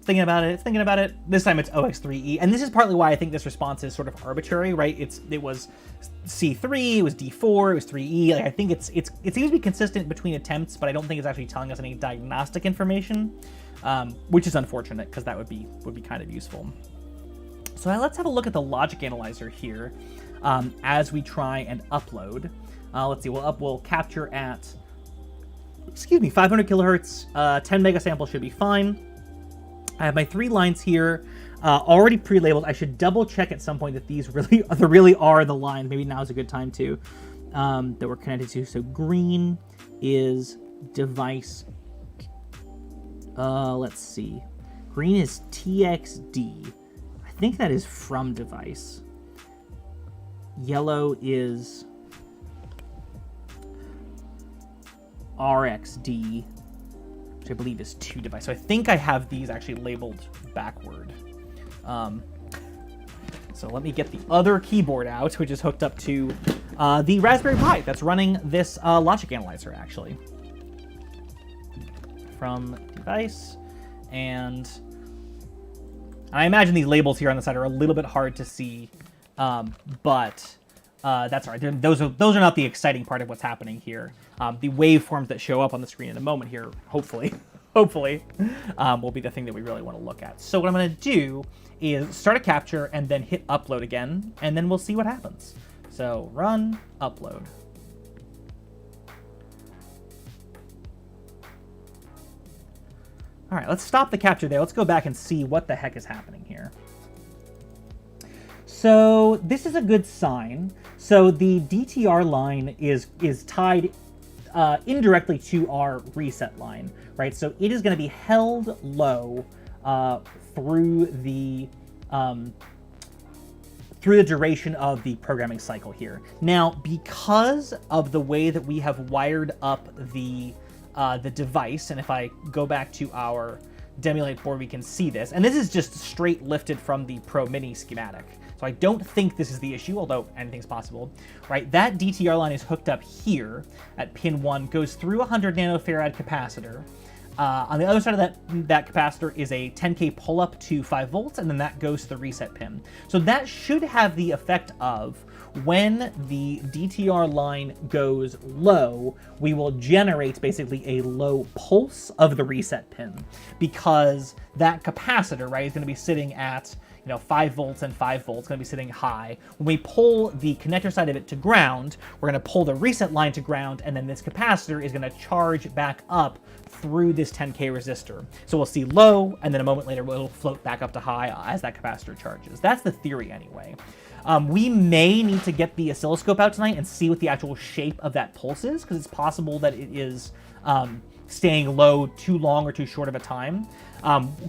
Speaker 1: Thinking about it. This time it's OX3E, and this is partly why I think this response is sort of arbitrary, right? It was C3, it was D4, it was 3E. Like, I think it seems to be consistent between attempts, but I don't think it's actually telling us any diagnostic information, which is unfortunate because that would be kind of useful. So let's have a look at the logic analyzer here as we try and upload. Let's see. We'll capture at 500 kilohertz. 10 mega sample should be fine. I have my 3 lines here already pre-labeled. I should double check at some point that these really are the lines. Maybe now is a good time to that we're connected to. So green is device. Let's see. Green is TXD. I think that is from device. Yellow is RxD, which I believe is to device. So I think I have these actually labeled backward. So let me get the other keyboard out, which is hooked up to the Raspberry Pi that's running this logic analyzer, actually. From device, and I imagine these labels here on the side are a little bit hard to see, but that's all right. Those are not the exciting part of what's happening here. The waveforms that show up on the screen in a moment here, hopefully, will be the thing that we really want to look at. So what I'm going to do is start a capture and then hit upload again, and then we'll see what happens. So run, upload. All right, let's stop the capture there. Let's go back and see what the heck is happening here. So this is a good sign. So the DTR line is tied indirectly to our reset line, right? So it is going to be held low through the duration of the programming cycle here. Now, because of the way that we have wired up the device, and if I go back to our Demilight board, we can see this, and this is just straight lifted from the Pro Mini schematic. So I don't think this is the issue, although anything's possible, right? That DTR line is hooked up here at pin 1, goes through a 100 nanofarad capacitor. On the other side of that capacitor is a 10K pull-up to 5 volts, and then that goes to the reset pin. So that should have the effect of, when the DTR line goes low, we will generate basically a low pulse of the reset pin, because that capacitor, right, is going to be sitting at 5 volts and 5 volts, going to be sitting high. When we pull the connector side of it to ground, we're going to pull the reset line to ground, and then this capacitor is going to charge back up through this 10K resistor. So we'll see low, and then a moment later it'll float back up to high as that capacitor charges. That's the theory anyway. We may need to get the oscilloscope out tonight and see what the actual shape of that pulse is, because it's possible that it is staying low too long or too short of a time.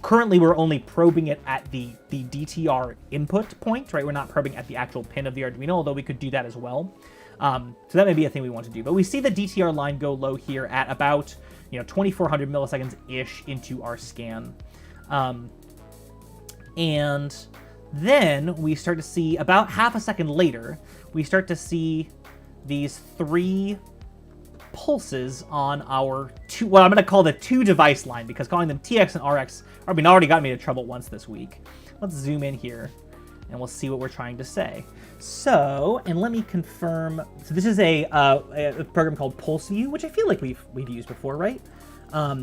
Speaker 1: Currently, we're only probing it at the DTR input point, right? We're not probing at the actual pin of the Arduino, although we could do that as well. So that may be a thing we want to do. But we see the DTR line go low here at about 2400 milliseconds-ish into our scan. And then we start to see, about half a second later, we start to see these 3 pulses on our what I'm going to call the 2-device line, because calling them TX and RX already got me into trouble once this week. Let's zoom in here and we'll see what we're trying to say. So, and let me confirm. So this is a program called PulseView, which I feel like we've used before, right?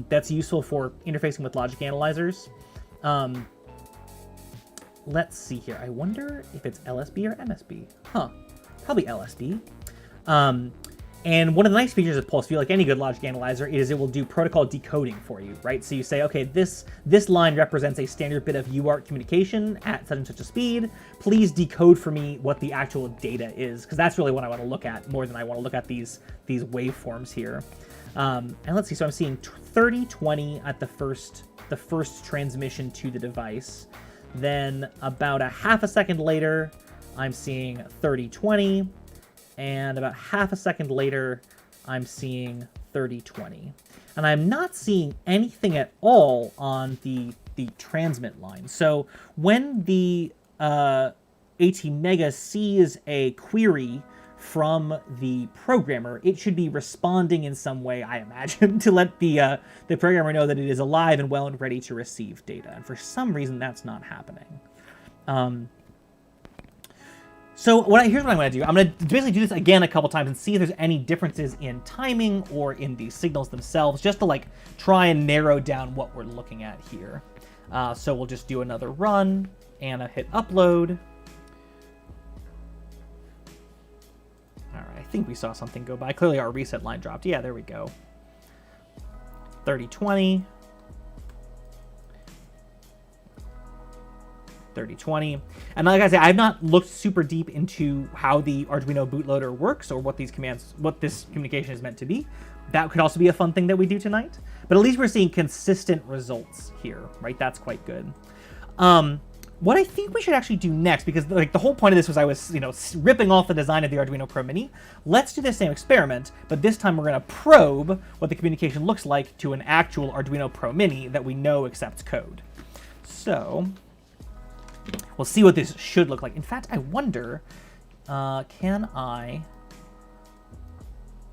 Speaker 1: That's useful for interfacing with logic analyzers. Let's see here. I wonder if it's LSB or MSB. Huh. Probably LSB. And one of the nice features of PulseView, like any good logic analyzer, is it will do protocol decoding for you, right? So you say, okay, this line represents a standard bit of UART communication at such and such a speed. Please decode for me what the actual data is, because that's really what I want to look at more than I want to look at these waveforms here. And let's see. So I'm seeing 3020 at the first transmission to the device. Then about a half a second later, I'm seeing 3020. And about half a second later, I'm seeing 3020. And I'm not seeing anything at all on the transmit line. So when the ATmega sees a query from the programmer, it should be responding in some way, I imagine, to let the programmer know that it is alive and well and ready to receive data. And for some reason, that's not happening. So here's what I'm going to do. I'm going to basically do this again a couple times and see if there's any differences in timing or in the signals themselves, just to try and narrow down what we're looking at here. So we'll just do another run and hit upload. All right, I think we saw something go by. Clearly our reset line dropped. Yeah, there we go. 3020. 3020. And like I say, I've not looked super deep into how the Arduino bootloader works or what this communication is meant to be. That could also be a fun thing that we do tonight. But at least we're seeing consistent results here, right? That's quite good. what I think we should actually do next, because like the whole point of this was I was, ripping off the design of the Arduino Pro Mini. Let's do the same experiment, but this time we're going to probe what the communication looks like to an actual Arduino Pro Mini that we know accepts code. So we'll see what this should look like. In fact, I wonder, can I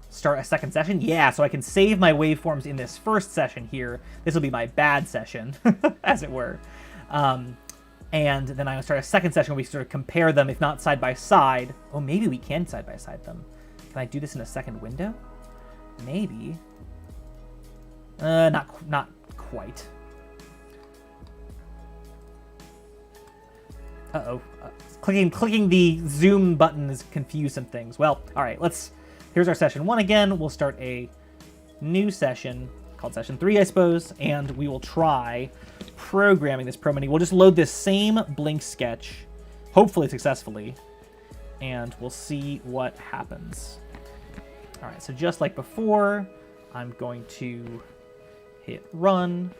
Speaker 1: start a second session? Yeah, so I can save my waveforms in this first session here. This will be my bad session, as it were. And then I'm going to start a second session where we sort of compare them, if not side by side. Oh, maybe we can side by side them. Can I do this in a second window? Maybe. Not quite. Uh-oh. Clicking the zoom button has confused some things. Well, all right, here's our session 1 again. We'll start a new session called session 3, I suppose, and we will try programming this Pro Mini. We'll just load this same Blink sketch, hopefully successfully, and we'll see what happens. All right, so just like before, I'm going to hit run.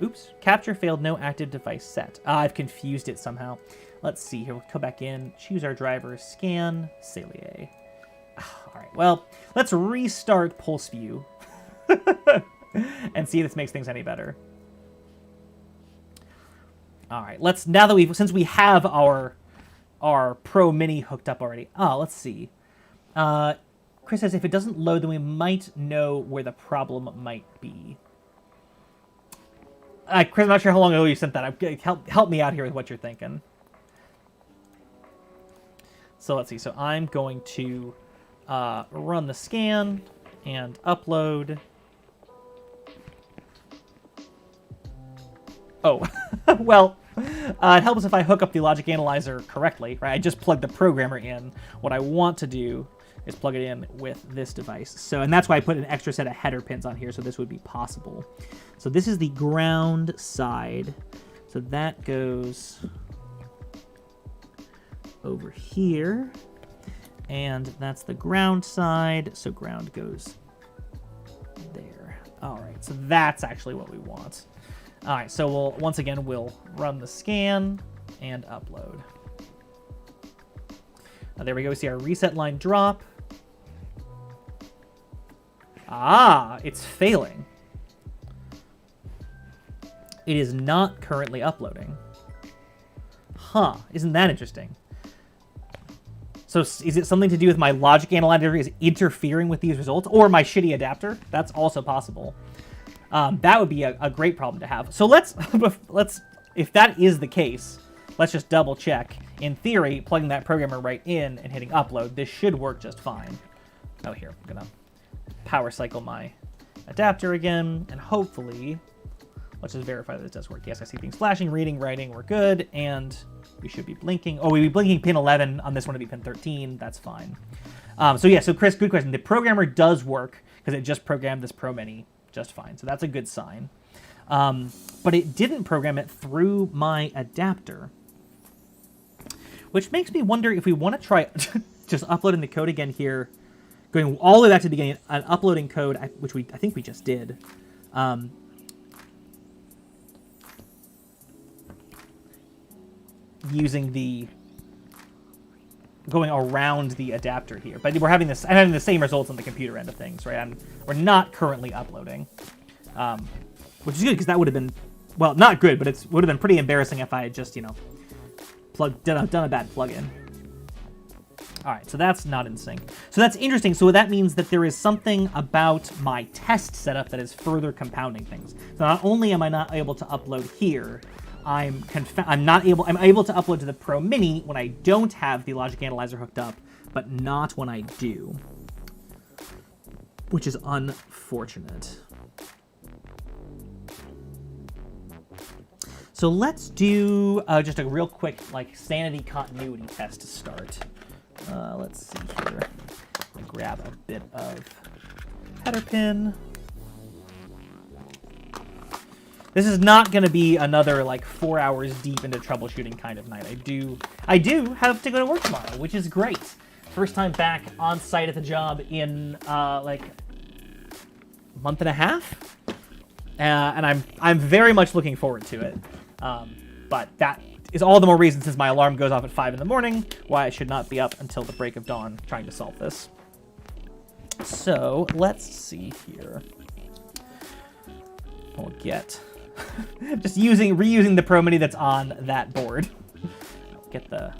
Speaker 1: Oops, capture failed, no active device set. I've confused it somehow. Let's see here, we'll come back in, choose our driver, scan, Salier. All right, well, let's restart Pulse View and see if this makes things any better. All right, now that since we have our Pro Mini hooked up already. Let's see. Chris says if it doesn't load, then we might know where the problem might be. Chris, I'm not sure how long ago you sent that. Help me out here with what you're thinking. So let's see. So I'm going to run the scan and upload. Oh, well, it helps if I hook up the logic analyzer correctly, right? I just plug the programmer in. What I want to do is plug it in with this device. So, and that's why I put an extra set of header pins on here, so this would be possible. So this is the ground side. So that goes over here. And that's the ground side, so ground goes there. All right, so that's actually what we want. All right, so once again, we'll run the scan and upload. There we go, we see our reset line drop. It's failing. It is not currently uploading. Huh, isn't that interesting? So is it something to do with my logic analyzer is interfering with these results, or my shitty adapter? That's also possible. That would be a great problem to have. So let's, if that is the case, let's just double check. In theory, plugging that programmer right in and hitting upload, this should work just fine. Oh, here, I'm gonna power cycle my adapter again, and hopefully, let's just verify that it does work. Yes, I see things flashing, reading, writing, we're good, and we should be blinking. Oh, we'd be blinking pin 11. On this one, it'd be pin 13. That's fine. So Chris, good question. The programmer does work because it just programmed this Pro Mini just fine. So that's a good sign. But it didn't program it through my adapter, which makes me wonder if we want to try just uploading the code again here, going all the way back to the beginning and uploading code, which I think we just did. Going around the adapter here, but I'm having the same results on the computer end of things, right? We're not currently uploading, which is good because that would have been, well, not good, but it would have been pretty embarrassing if I had just, done a bad plugin. All right, so that's not in sync. So that's interesting. So that means that there is something about my test setup that is further compounding things. So not only am I not able to upload here, I'm able to upload to the Pro Mini when I don't have the logic analyzer hooked up, but not when I do, which is unfortunate. So let's do just a real quick sanity continuity test to start. Let's see here. I'm gonna grab a bit of header pin. This is not going to be another 4 hours deep into troubleshooting kind of night. I do have to go to work tomorrow, which is great. First time back on site at the job in a month and a half, and I'm very much looking forward to it. But that is all the more reason, since my alarm goes off at 5 in the morning, why I should not be up until the break of dawn trying to solve this. So let's see here. We'll get just reusing the Pro Mini that's on that board. Get the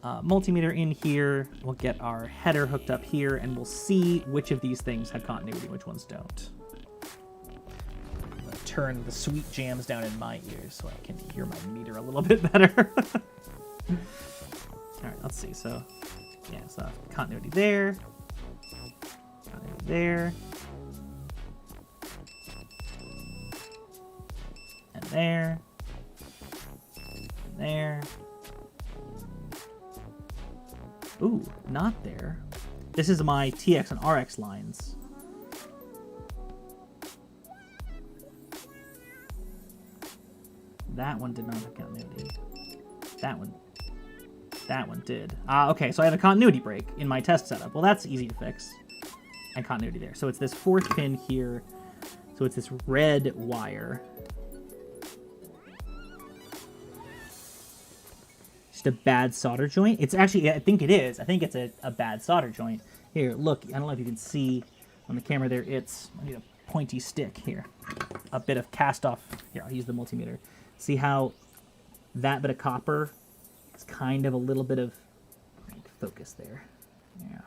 Speaker 1: multimeter in here. We'll get our header hooked up here, and we'll see which of these things have continuity and which ones don't. I'm gonna turn the sweet jams down in my ears so I can hear my meter a little bit better. All right, let's see. So, yeah, so continuity there, continuity there, and there, and there. Ooh, not there. This is my TX and RX lines. That one did not have continuity. That one did. Okay, so I have a continuity break in my test setup. Well, that's easy to fix. And continuity there. So it's this 4th pin here. So it's this red wire. Just a bad solder joint. It's actually, I think it is. I think it's a bad solder joint. Here, look. I don't know if you can see on the camera there. I need a pointy stick here. A bit of cast off. Here, I'll use the multimeter. See how that bit of copper is kind of a little bit of focus there. Yeah.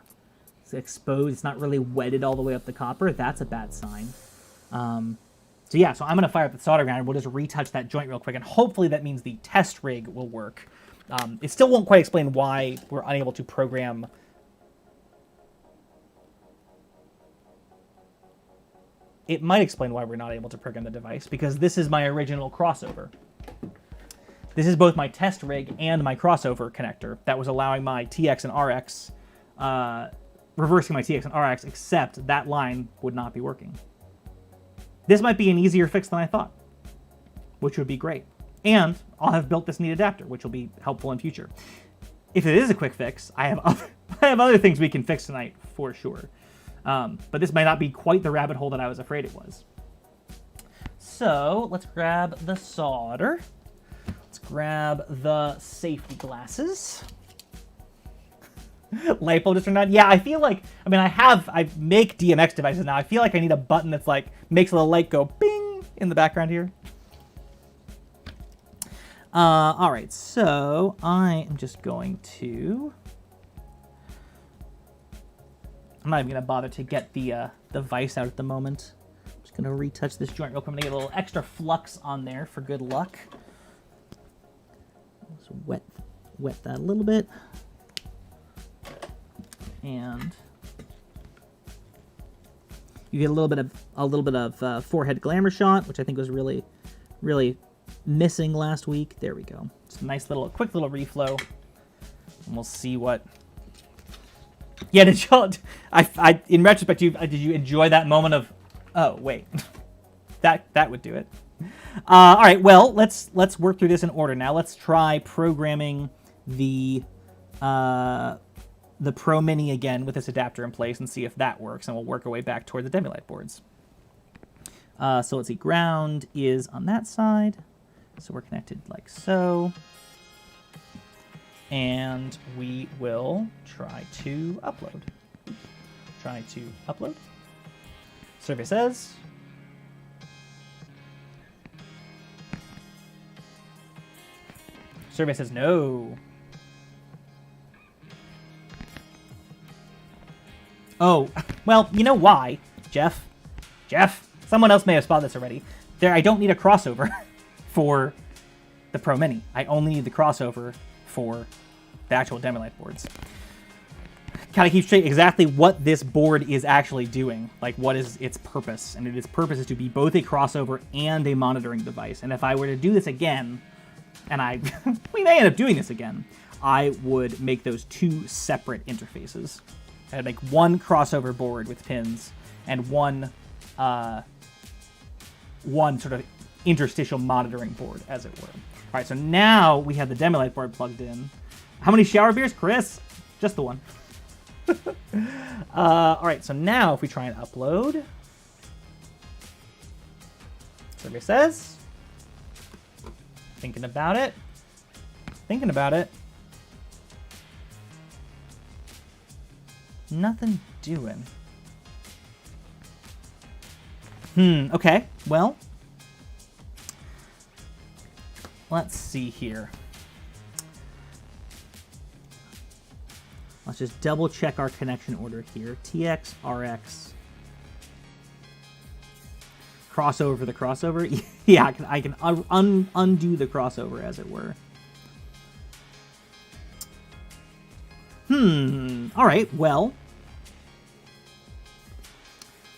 Speaker 1: It's exposed. It's not really wetted all the way up the copper. That's a bad sign. So yeah, so I'm going to fire up the solder grinder. We'll just retouch that joint real quick, and hopefully that means the test rig will work. It still won't quite explain why we're unable to program. It might explain why we're not able to program the device, because this is my original crossover. This is both my test rig and my crossover connector that was allowing my TX and RX, reversing my TX and RX, except that line would not be working. This might be an easier fix than I thought, which would be great. And I'll have built this neat adapter, which will be helpful in future. If it is a quick fix, I have other things we can fix tonight for sure. But this might not be quite the rabbit hole that I was afraid it was. So let's grab the solder. Let's grab the safety glasses. Light bulb just turned on. Yeah, I feel like, I mean, I make DMX devices now. I feel like I need a button that's like, makes the light go bing in the background here. All right, so I am just going to, I'm not even going to bother to get the vise out at the moment. I'm just going to retouch this joint real quick. I'm going to get a little extra flux on there for good luck. Just wet that a little bit. And you get a little bit of forehead glamour shot, which I think was really, really missing last week. There we go. It's a nice little, quick little reflow, and we'll see what. Yeah, did you? In retrospect, did you enjoy that moment of? Oh wait, that would do it. All right. Well, let's work through this in order now. Let's try programming the Pro Mini again with this adapter in place and see if that works, and we'll work our way back toward the Demilight boards. So let's see. Ground is on that side. So we're connected like so. And we will try to upload. Survey says. Survey says no. Oh, well, you know why, Jeff? Someone else may have spotted this already. I don't need a crossover for the Pro Mini. I only need the crossover for the actual Demilight boards. Kind of keep straight exactly what this board is actually doing, like what is its purpose. And its purpose is to be both a crossover and a monitoring device. And if I were to do this again, and we may end up doing this again, I would make those two separate interfaces. I'd make one crossover board with pins and one sort of interstitial monitoring board, as it were. All right, so now we have the Demilight board plugged in. How many shower beers, Chris? Just the one. All right, so now if we try and upload, survey says, thinking about it. thinking about it. Nothing doing. Okay, well, let's see here. Let's just double check our connection order here. TXRX. Crossover for the crossover? Yeah, I can undo the crossover, as it were. All right, well.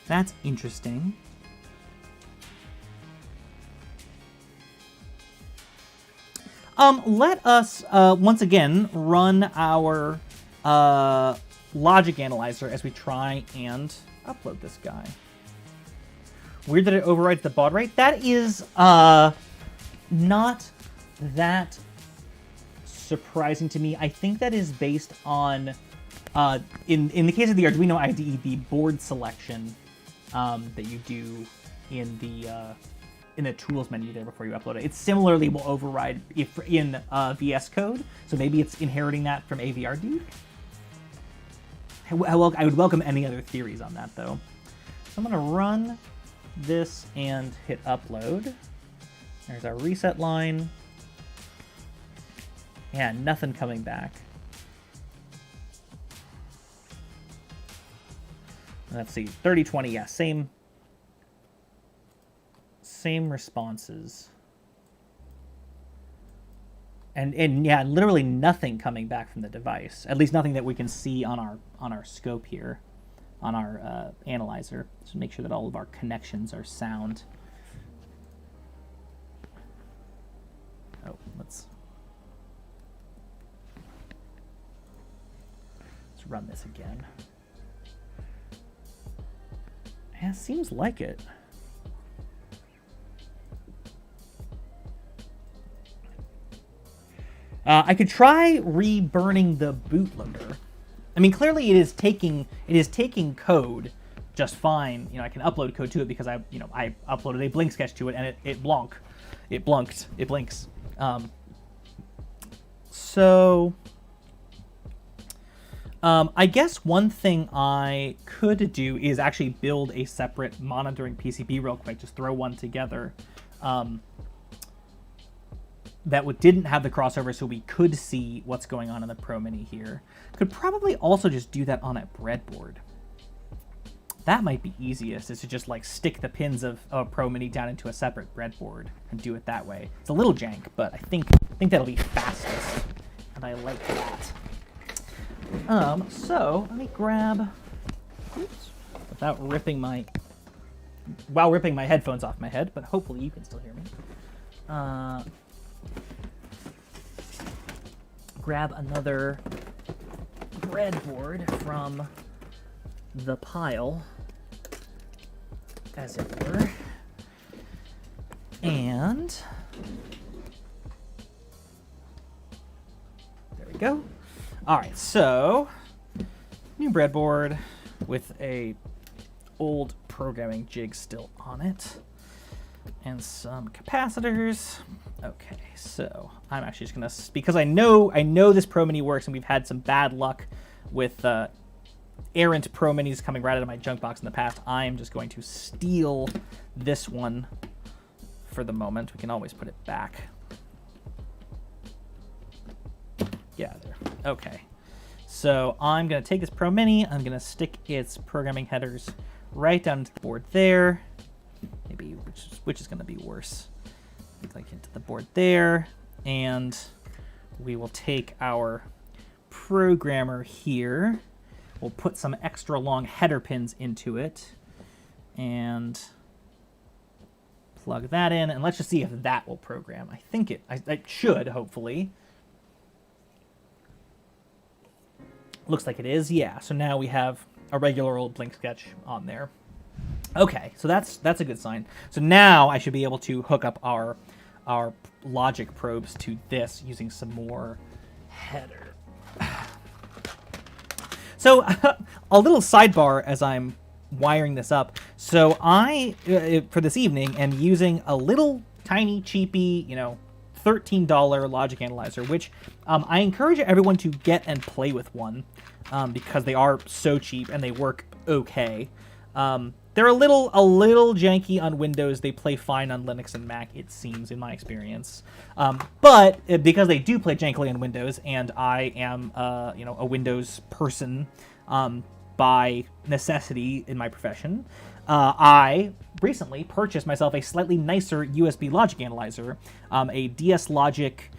Speaker 1: That's interesting. Let us, once again, run our logic analyzer as we try and upload this guy. Weird that it overrides the baud rate. That is not that surprising to me. I think that is based on, in the case of the Arduino IDE, the board selection that you do in the tools menu there before you upload it. It similarly will override if in VS Code, so maybe it's inheriting that from AVRD. I would welcome any other theories on that, though. So I'm going to run this and hit upload. There's our reset line. Yeah, nothing coming back. Let's see, 3020, yeah, same responses. And yeah, literally nothing coming back from the device. At least nothing that we can see on our scope here, on our analyzer. So make sure that all of our connections are sound. Oh, let's run this again. Yeah, seems like it. I could try re-burning the bootloader. I mean, clearly it is taking code just fine. You know, I can upload code to it because I uploaded a blink sketch to it and it blinks. I guess one thing I could do is actually build a separate monitoring PCB real quick. Just throw one together. That didn't have the crossover, so we could see what's going on in the Pro Mini here. Could probably also just do that on a breadboard. That might be easiest, is to just like stick the pins of a Pro Mini down into a separate breadboard and do it that way. It's a little jank, but I think that'll be fastest, and I like that. So let me grab, without ripping my headphones off my head, but hopefully you can still hear me. Grab another breadboard from the pile, as it were, and there we go. All right, so new breadboard with a old programming jig still on it, and some capacitors. Okay, so I'm actually just gonna, because I know this Pro Mini works, and we've had some bad luck with errant Pro Minis coming right out of my junk box in the past. I am just going to steal this one for the moment. We can always put it back. Yeah, there. Okay. So I'm gonna take this Pro Mini. I'm gonna stick its programming headers right down into the board there. Maybe which is gonna be worse. Like into the board there, and we will take our programmer here. We'll put some extra long header pins into it and plug that in, and let's just see if that will program. I think it should, hopefully. Looks like it is, yeah. So now we have a regular old blink sketch on there. Okay, so that's a good sign. So now I should be able to hook up our logic probes to this using some more header. So a little sidebar as I'm wiring this up. So I, for this evening, am using a little tiny cheapy, $13 logic analyzer, which I encourage everyone to get and play with one because they are so cheap and they work okay. They're a little janky on Windows. They play fine on Linux and Mac, it seems, in my experience. But because they do play jankily on Windows, and I am a Windows person by necessity in my profession, I recently purchased myself a slightly nicer USB logic analyzer, a DS Logic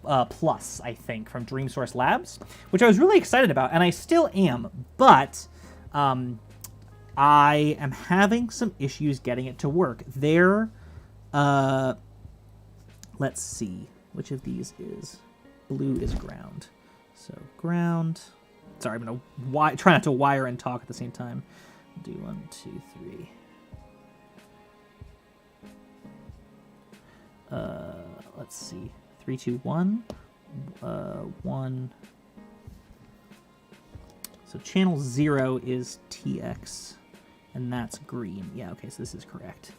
Speaker 1: Plus, I think, from DreamSource Labs, which I was really excited about, and I still am, but I am having some issues getting it to work. Let's see, which of these is? Blue is ground. So ground. Sorry, I'm going to try not to wire and talk at the same time. Do 1, 2, 3. Let's see. 3, 2, 1. 1. So channel 0 is TX, and that's green. Yeah, okay, so this is correct.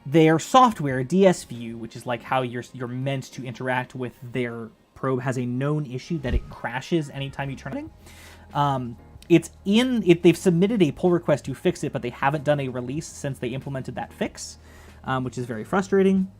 Speaker 1: Their software, DSView, which is like how you're meant to interact with their probe, has a known issue that it crashes anytime you turn it. They've submitted a pull request to fix it, but they haven't done a release since they implemented that fix, which is very frustrating.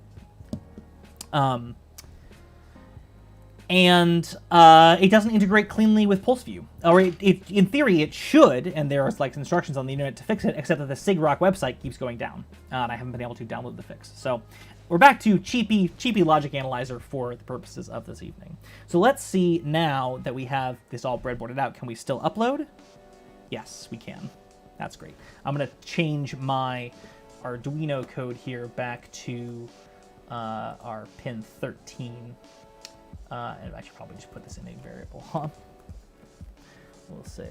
Speaker 1: And it doesn't integrate cleanly with PulseView, or in theory it should, and there's like instructions on the internet to fix it, except that the SIGROC website keeps going down, and I haven't been able to download the fix. So we're back to cheapy logic analyzer for the purposes of this evening. So let's see now that we have this all breadboarded out, can we still upload? Yes, we can. That's great. I'm going to change my Arduino code here back to our pin 13. And I should probably just put this in a variable, huh? We'll say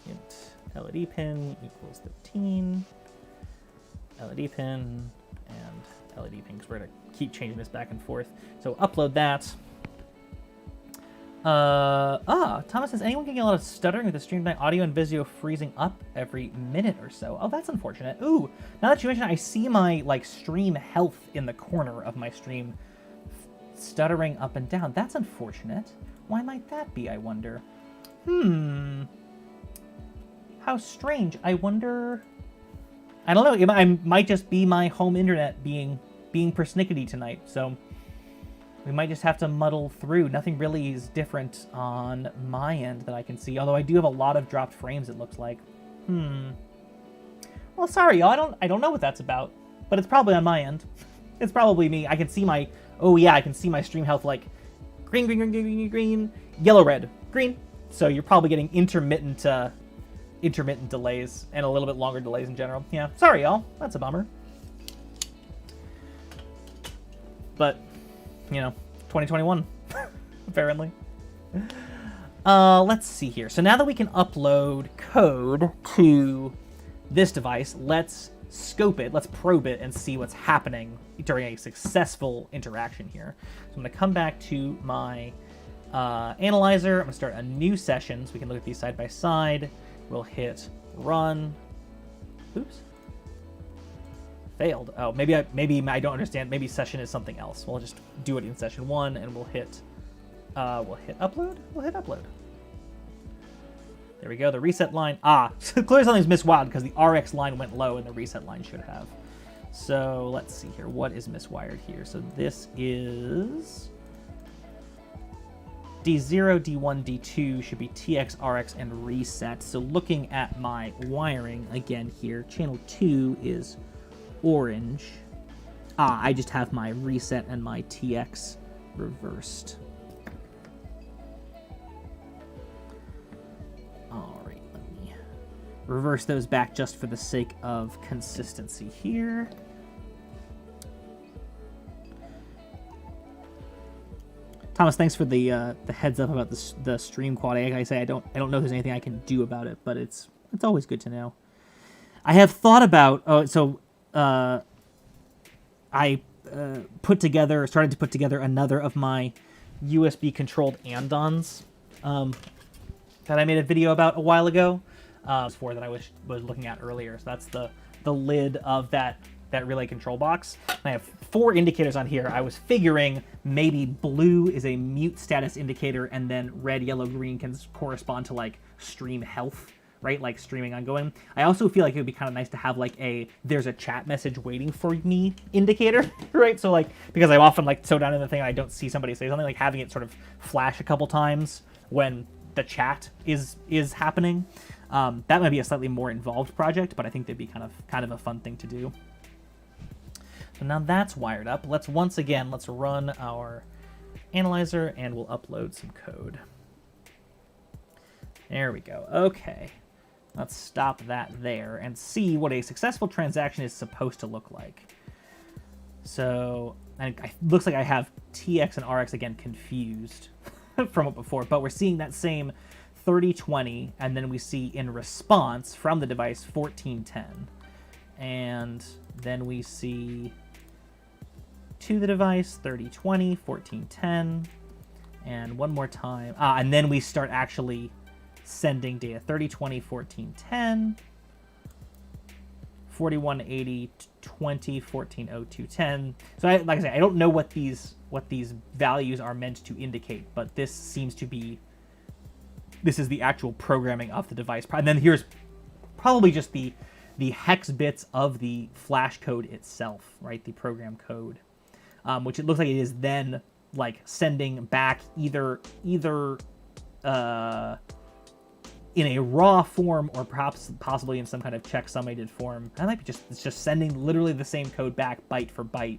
Speaker 1: int LED pin equals 13, LED pin, and LED pin, because we're going to keep changing this back and forth. So upload that. Thomas says, anyone getting a lot of stuttering with the stream tonight? Audio and video freezing up every minute or so. Oh, that's unfortunate. Ooh, now that you mention it, I see my stream health in the corner of my stream stuttering up and down. That's unfortunate. Why might that be, I wonder? How strange. I wonder... I don't know. It might just be my home internet being persnickety tonight, so we might just have to muddle through. Nothing really is different on my end that I can see, although I do have a lot of dropped frames, it looks like. Well, sorry, y'all. I don't know what that's about, but it's probably on my end. It's probably me. I can see my... Oh, yeah, I can see my stream health, like, green, green, green, green, green, green, yellow, red, green. So you're probably getting intermittent delays and a little bit longer delays in general. Yeah, sorry, y'all. That's a bummer. But, 2021, apparently. Let's see here. So now that we can upload code to this device, let's scope it, let's probe it, and see what's happening during a successful interaction here. So I'm going to come back to my analyzer. I'm going to start a new session so we can look at these side by side. We'll hit run. Oops. Failed. Oh, maybe I don't understand. Maybe session is something else. We'll just do it in session 1, and we'll hit upload. We'll hit upload. There we go, the reset line. So clearly something's miswired because the RX line went low and the reset line should have. So let's see here. What is miswired here? So this is D0, D1, D2 should be TXRX and reset. So looking at my wiring again here, channel 2 is orange. I just have my reset and my TX reversed. Alright, let me reverse those back just for the sake of consistency here. Thomas, thanks for the heads up about the stream quality. Like I say, I don't know if there's anything I can do about it, but it's always good to know. I have thought about I started to put together another of my USB controlled andons that I made a video about a while ago. Before that I was looking at earlier. So that's the lid of that that relay control box. And I have 4 indicators on here. I was figuring maybe blue is a mute status indicator, and then red, yellow, green can correspond to like stream health, right? Like streaming ongoing. I also feel like it would be kind of nice to have like there's a chat message waiting for me indicator, right? So like, because I often like so down in the thing, I don't see somebody say something, like having it sort of flash a couple times when the chat is happening. That might be a slightly more involved project, but I think they'd be kind of a fun thing to do. So now that's wired up. Let's run our analyzer and we'll upload some code. There we go. Okay. Let's stop that there and see what a successful transaction is supposed to look like. So it looks like I have TX and RX again confused from it before, but we're seeing that same 3020, and then we see in response from the device 1410. And then we see to the device 3020, 1410, and one more time. And then we start actually sending data 3020, 1410, 4180, 20, 140210. So like I said, I don't know what these values are meant to indicate, but this seems to be, this is the actual programming of the device. And then here's probably just the hex bits of the flash code itself, right? The program code, which it looks like it is then like sending back either in a raw form or perhaps possibly in some kind of check summated form. That might be it's just sending literally the same code back byte for byte,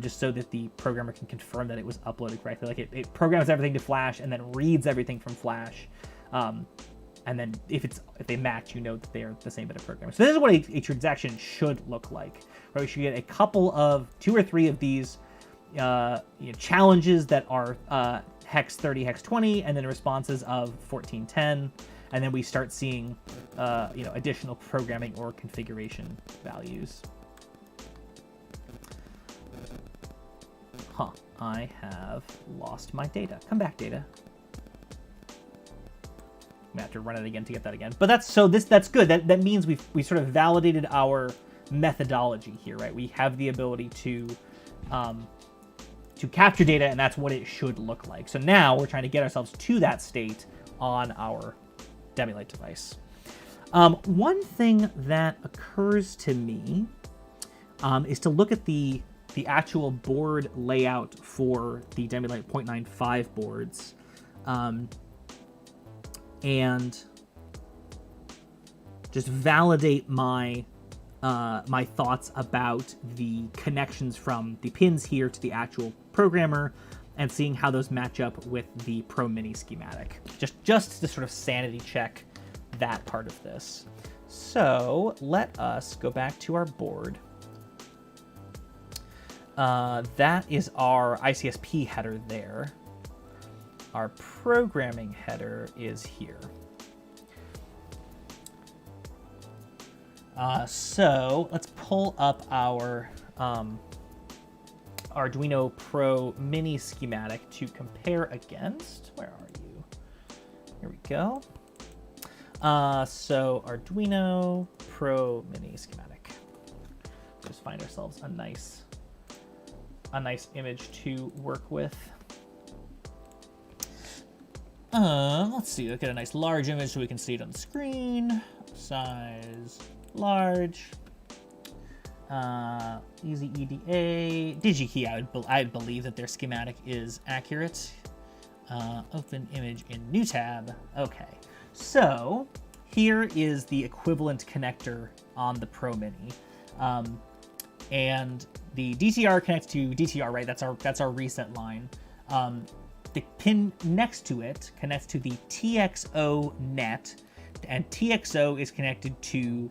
Speaker 1: just so that the programmer can confirm that it was uploaded correctly. Like it programs everything to flash and then reads everything from flash. And then if they match, you know that they are the same bit of programming. So this is what a transaction should look like. Right? We should get a couple of 2 or 3 of these challenges that are hex 30, hex 20, and then responses of 1410. And then we start seeing additional programming or configuration values. I have lost my data. Come back, data. I'm gonna have to run it again to get that again. But that's good. That means we sort of validated our methodology here, right? We have the ability to capture data, and that's what it should look like. So now we're trying to get ourselves to that state on our Demilight device. One thing that occurs to me is to look at the actual board layout for the Demilight 0.95 boards, and just validate my my thoughts about the connections from the pins here to the actual programmer, and seeing how those match up with the Pro Mini schematic. Just to sort of sanity check that part of this. So let us go back to our board. That is our ICSP header there. Our programming header is here. So let's pull up our Arduino Pro Mini schematic to compare against. Where are you? Here we go. So Arduino Pro Mini schematic. Just find ourselves a nice image to work with. Let's see. Let's get a nice large image so we can see it on the screen. Size large. Easy EDA. DigiKey, I'd believe that their schematic is accurate. Open image in new tab. Okay. So here is the equivalent connector on the Pro Mini. And the DTR connects to DTR, right? That's our reset line. The pin next to it connects to the TXO net, and TXO is connected to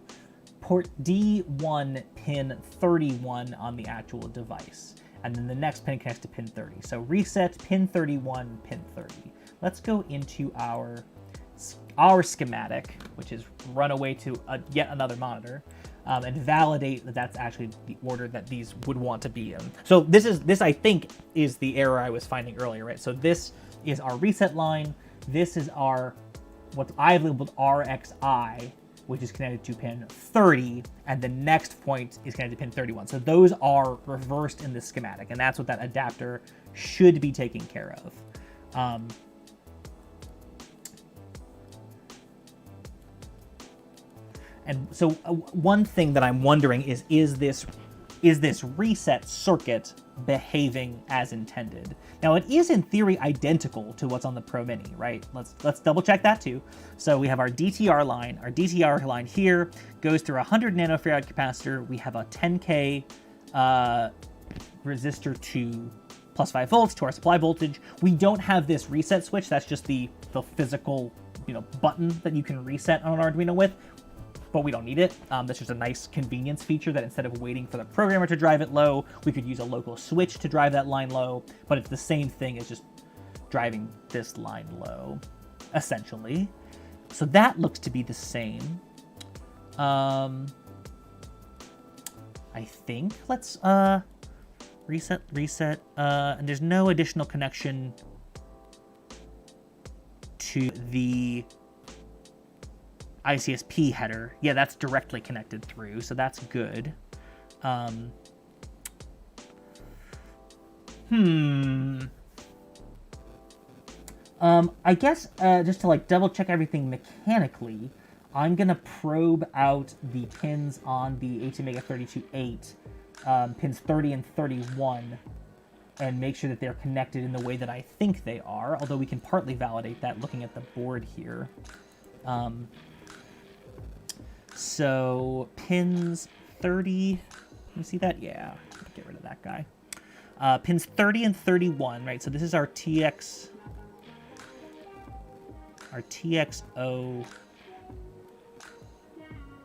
Speaker 1: port D1 pin 31 on the actual device. And then the next pin connects to pin 30. So reset pin 31, pin 30. Let's go into our schematic, which is run away to yet another monitor, and validate that that's actually the order that these would want to be in. So this I think is the error I was finding earlier, right? So this is our reset line. This is our what I've labeled RXI, which is connected to pin 30, and the next point is connected to pin 31. So those are reversed in the schematic, and that's what that adapter should be taking care of. And so one thing that I'm wondering is this reset circuit behaving as intended? Now, it is in theory identical to what's on the Pro Mini, right? Let's double check that too. So we have our DTR line. Our DTR line here goes through a 100 nanofarad capacitor. We have a 10K resistor to plus 5 volts to our supply voltage. We don't have this reset switch. That's just the physical, button that you can reset on an Arduino with. But we don't need it. That's just a nice convenience feature that instead of waiting for the programmer to drive it low, we could use a local switch to drive that line low, but it's the same thing as just driving this line low, essentially. So that looks to be the same. I think. Let's reset, and there's no additional connection to the ICSP header. Yeah, that's directly connected through, so that's good. I guess just to double check everything mechanically, I'm gonna probe out the pins on the ATmega328, pins 30 and 31, and make sure that they're connected in the way that I think they are, although we can partly validate that looking at the board here. So pins 30, you see that? Yeah, get rid of that guy. Pins 30 and 31, right? So this is our TXO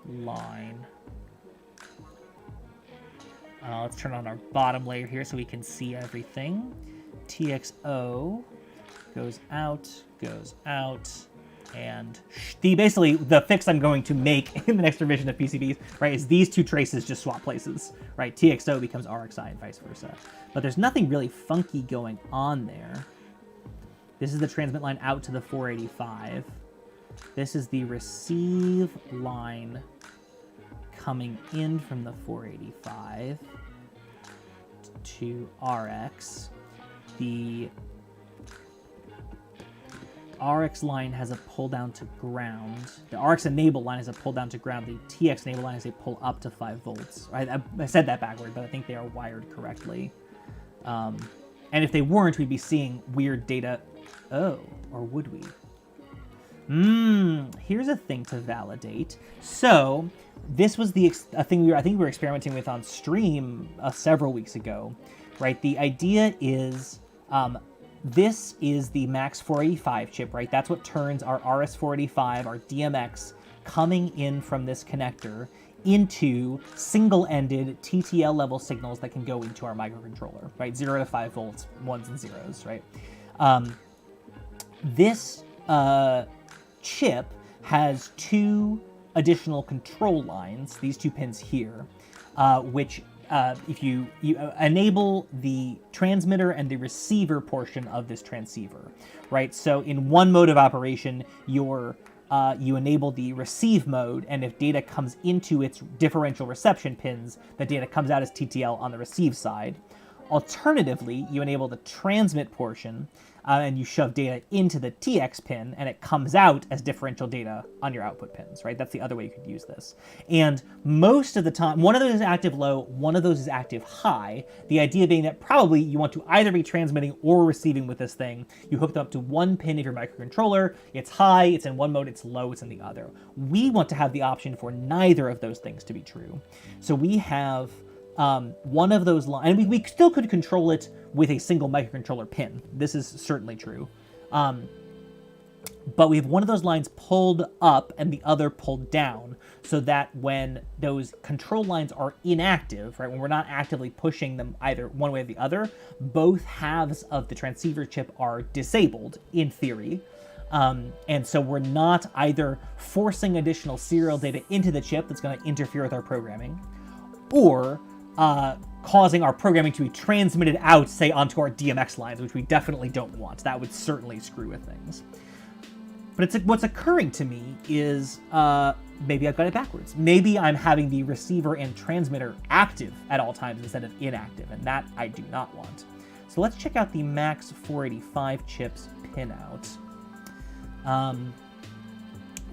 Speaker 1: line. Let's turn on our bottom layer here so we can see everything. TXO goes out, and basically the fix I'm going to make in the next revision of PCBs, right, is these two traces just swap places, right? TXO becomes RXI and vice versa. But there's nothing really funky going on there. This is the transmit line out to the 485. This is the receive line coming in from the 485 to RX. The RX line has a pull down to ground. The RX enable line has a pull down to ground. The TX enable line has a pull up to 5 volts. I said that backward, but I think they are wired correctly. And if they weren't, we'd be seeing weird data. Oh, or would we? Here's a thing to validate. So this was a thing I think we were experimenting with on stream several weeks ago, right? The idea is this is the Max 485 chip, right? That's what turns our RS485, our DMX, coming in from this connector into single-ended TTL level signals that can go into our microcontroller, right? 0 to 5 volts, ones and zeros, right? This chip has 2 additional control lines, these 2 pins here, which if you enable the transmitter and the receiver portion of this transceiver, right? So in one mode of operation, you enable the receive mode, and if data comes into its differential reception pins, the data comes out as TTL on the receive side. Alternatively, you enable the transmit portion, and you shove data into the TX pin, and it comes out as differential data on your output pins, right? That's the other way you could use this. And most of the time, one of those is active low, one of those is active high. The idea being that probably you want to either be transmitting or receiving with this thing. You hook them up to one pin of your microcontroller. It's high, it's in one mode, it's low, it's in the other. We want to have the option for neither of those things to be true. So we have one of those lines, and we still could control it with a single microcontroller pin. This is certainly true. But we have one of those lines pulled up and the other pulled down, so that when those control lines are inactive, right, when we're not actively pushing them either one way or the other, both halves of the transceiver chip are disabled, in theory. And so we're not either forcing additional serial data into the chip that's going to interfere with our programming, or causing our programming to be transmitted out, say, onto our DMX lines, which we definitely don't want. That would certainly screw with things. But what's occurring to me is maybe I've got it backwards. Maybe I'm having the receiver and transmitter active at all times instead of inactive, and that I do not want. So let's check out the Max 485 chips pinout.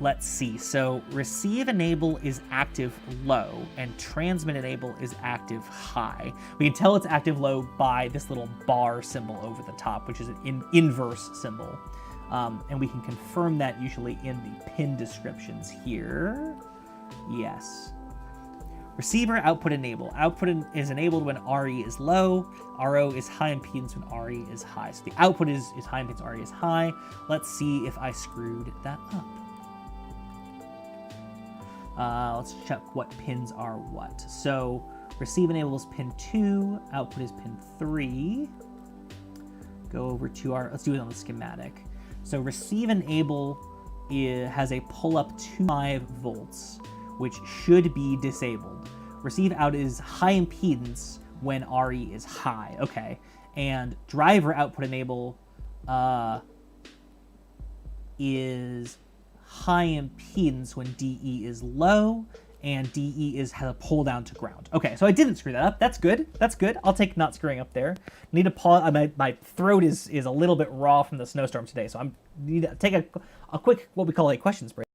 Speaker 1: Let's see. So receive enable is active low, and transmit enable is active high. We can tell it's active low by this little bar symbol over the top, which is an inverse symbol. And we can confirm that usually in the pin descriptions here. Yes. Receiver output enable. Output is enabled when RE is low. RO is high impedance when RE is high. So the output is high impedance, RE is high. Let's see if I screwed that up. Let's check what pins are what. So receive enable is pin 2, output is pin 3. Go over to our, let's do it on the schematic. So receive enable has a pull-up to 5 volts, which should be disabled. Receive out is high impedance when RE is high. Okay, and driver output enable is high impedance when DE is low, and DE has a pull down to ground. Okay, so I didn't screw that up. That's good. That's good. I'll take not screwing up there. Need to pause. My throat is a little bit raw from the snowstorm today, so I need to take a quick, what we call a questions break.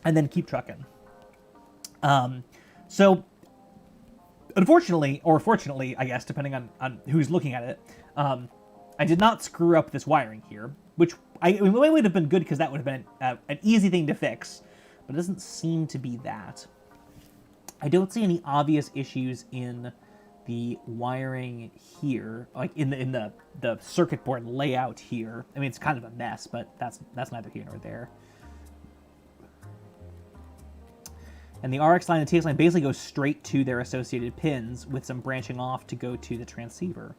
Speaker 1: And then keep trucking. So unfortunately, or fortunately, I guess, depending on who's looking at it, I did not screw up this wiring here, which it would have been good because that would have been an easy thing to fix, but it doesn't seem to be that. I don't see any obvious issues in the wiring here, like in the circuit board layout here. I mean, it's kind of a mess, but that's neither here nor there. And the RX line and TX line basically go straight to their associated pins with some branching off to go to the transceiver,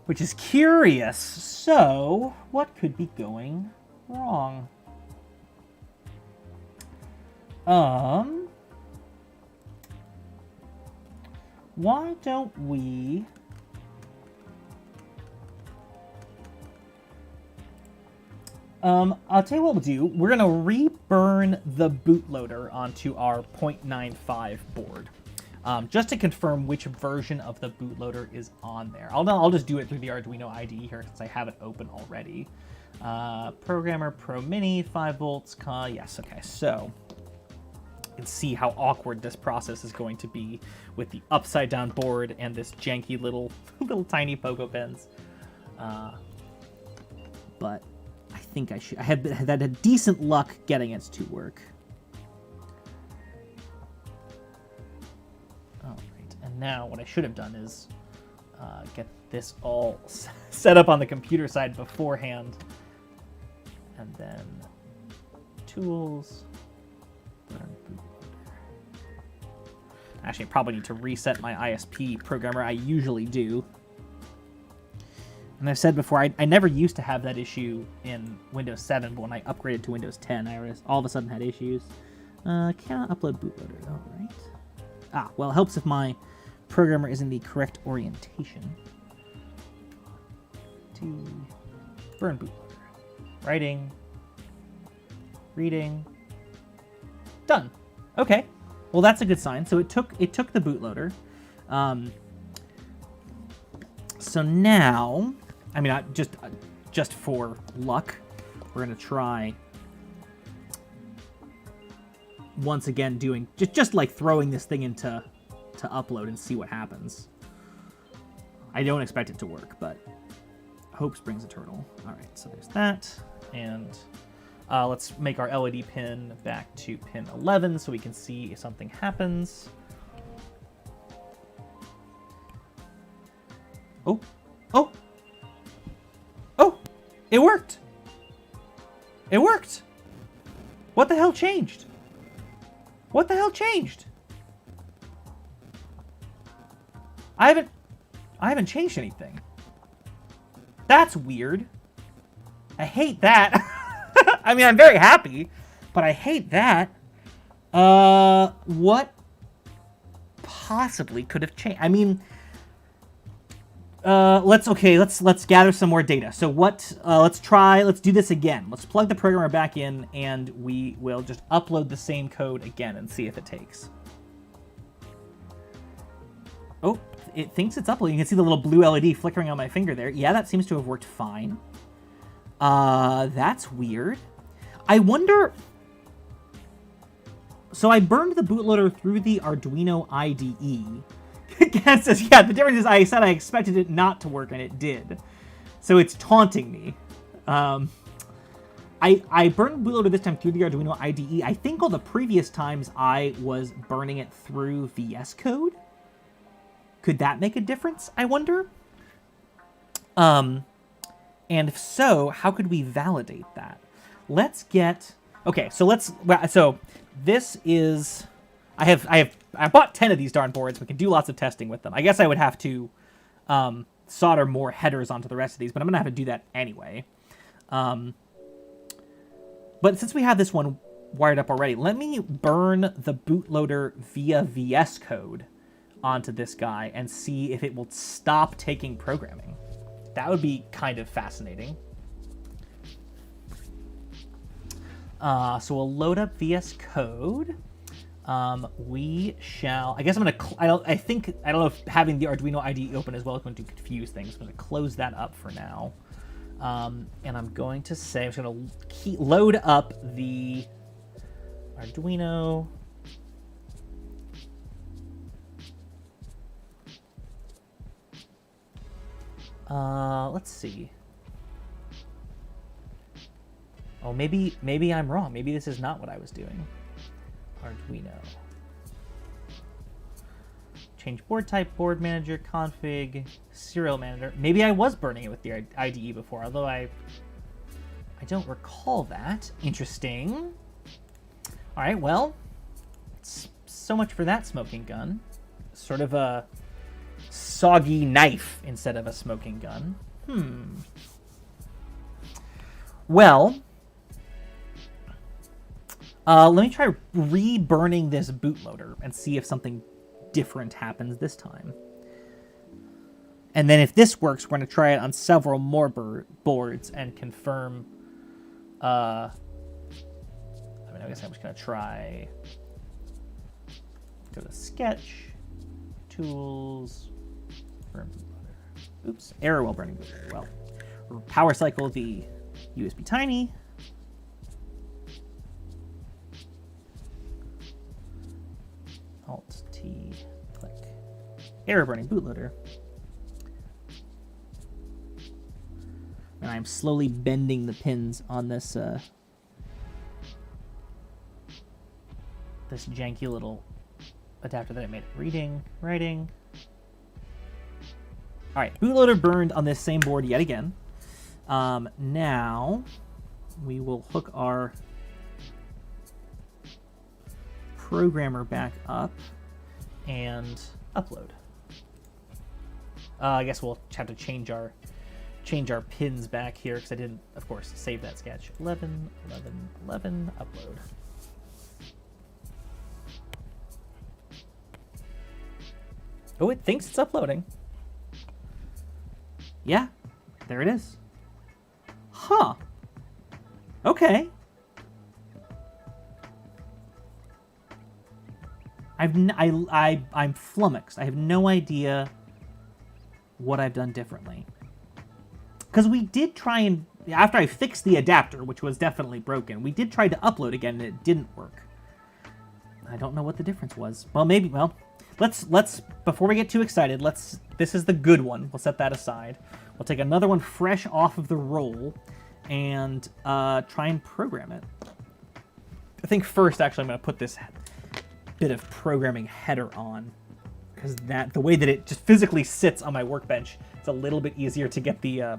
Speaker 1: which is curious. So what could be going wrong? Why don't we I'll tell you what we'll do. We're gonna reburn the bootloader onto our 0.95 board, just to confirm which version of the bootloader is on there. I'll just do it through the Arduino IDE here since I have it open already. Programmer Pro Mini 5 volts. Yes. Okay. So you can see how awkward this process is going to be with the upside down board and this janky little tiny pogo pins. But I think I had decent luck getting it to work. All right, and now what I should have done is get this all set up on the computer side beforehand, and then tools. Actually, I probably need to reset my ISP programmer. I usually do. And I've said before, I never used to have that issue in Windows 7, but when I upgraded to Windows 10, I all of a sudden had issues. Cannot upload bootloader. All right. Well, it helps if my programmer is in the correct orientation. To burn bootloader. Writing. Reading. Done. Okay. Well, that's a good sign. So it took the bootloader. So now, I mean, just for luck, we're gonna try once again doing just like throwing this thing into upload and see what happens. I don't expect it to work, but hope springs eternal. All right, so there's that, and let's make our LED pin back to pin 11 so we can see if something happens. Oh, it worked. It worked. What the hell changed? What the hell changed? I haven't changed anything. That's weird. I hate that. I mean, I'm very happy, but I hate that. What possibly could have changed? I mean, let's gather some more data. So let's do this again. Let's plug the programmer back in, and we will just upload the same code again and see if it takes. Oh, it thinks it's uploading. You can see the little blue LED flickering on my finger there. Yeah, that seems to have worked fine. That's weird. I wonder... So I burned the bootloader through the Arduino IDE. Ken says, yeah, the difference is I said I expected it not to work, and it did. So it's taunting me. I burned bootloader this time through the Arduino IDE. I think all the previous times I was burning it through VS Code. Could that make a difference, I wonder? And if so, how could we validate that? Let's get... Okay, so this is... I bought 10 of these darn boards. We can do lots of testing with them. I guess I would have to solder more headers onto the rest of these, but I'm going to have to do that anyway. But since we have this one wired up already, let me burn the bootloader via VS Code onto this guy and see if it will stop taking programming. That would be kind of fascinating. So we'll load up VS Code. We shall... I guess I'm going to... I don't know if having the Arduino IDE open as well is going to confuse things. I'm going to close that up for now. And I'm going to say... I'm just going to load up the Arduino... let's see. Oh, maybe I'm wrong. Maybe this is not what I was doing. Arduino. Change board type, board manager, config, serial manager. Maybe I was burning it with the IDE before, although I don't recall that. Interesting. All right, well, so much for that smoking gun. Sort of a soggy knife instead of a smoking gun. Well, let me try re-burning this bootloader and see if something different happens this time. And then if this works, we're going to try it on several more boards and confirm... I guess I'm just going to try... Go to Sketch, Tools, Burn Bootloader. Oops, error while burning bootloader. Well, power cycle the USB Tiny. Alt-T, click. Error burning bootloader. And I'm slowly bending the pins on this this janky little adapter that I made. Reading, writing. All right, bootloader burned on this same board yet again. Now we will hook our programmer back up and upload. I guess we'll have to change our pins back here because I didn't, of course, save that sketch. 11, 11, 11, upload. Oh, it thinks it's uploading. Yeah, there it is. Huh. Okay. I'm flummoxed. I have no idea what I've done differently. Because we did try and... After I fixed the adapter, which was definitely broken, we did try to upload again and it didn't work. I don't know what the difference was. Well, maybe... Well, let's before we get too excited, this is the good one. We'll set that aside. We'll take another one fresh off of the roll and try and program it. I think first, actually, I'm going to put this bit of programming header on, because the way that it just physically sits on my workbench, it's a little bit easier to get the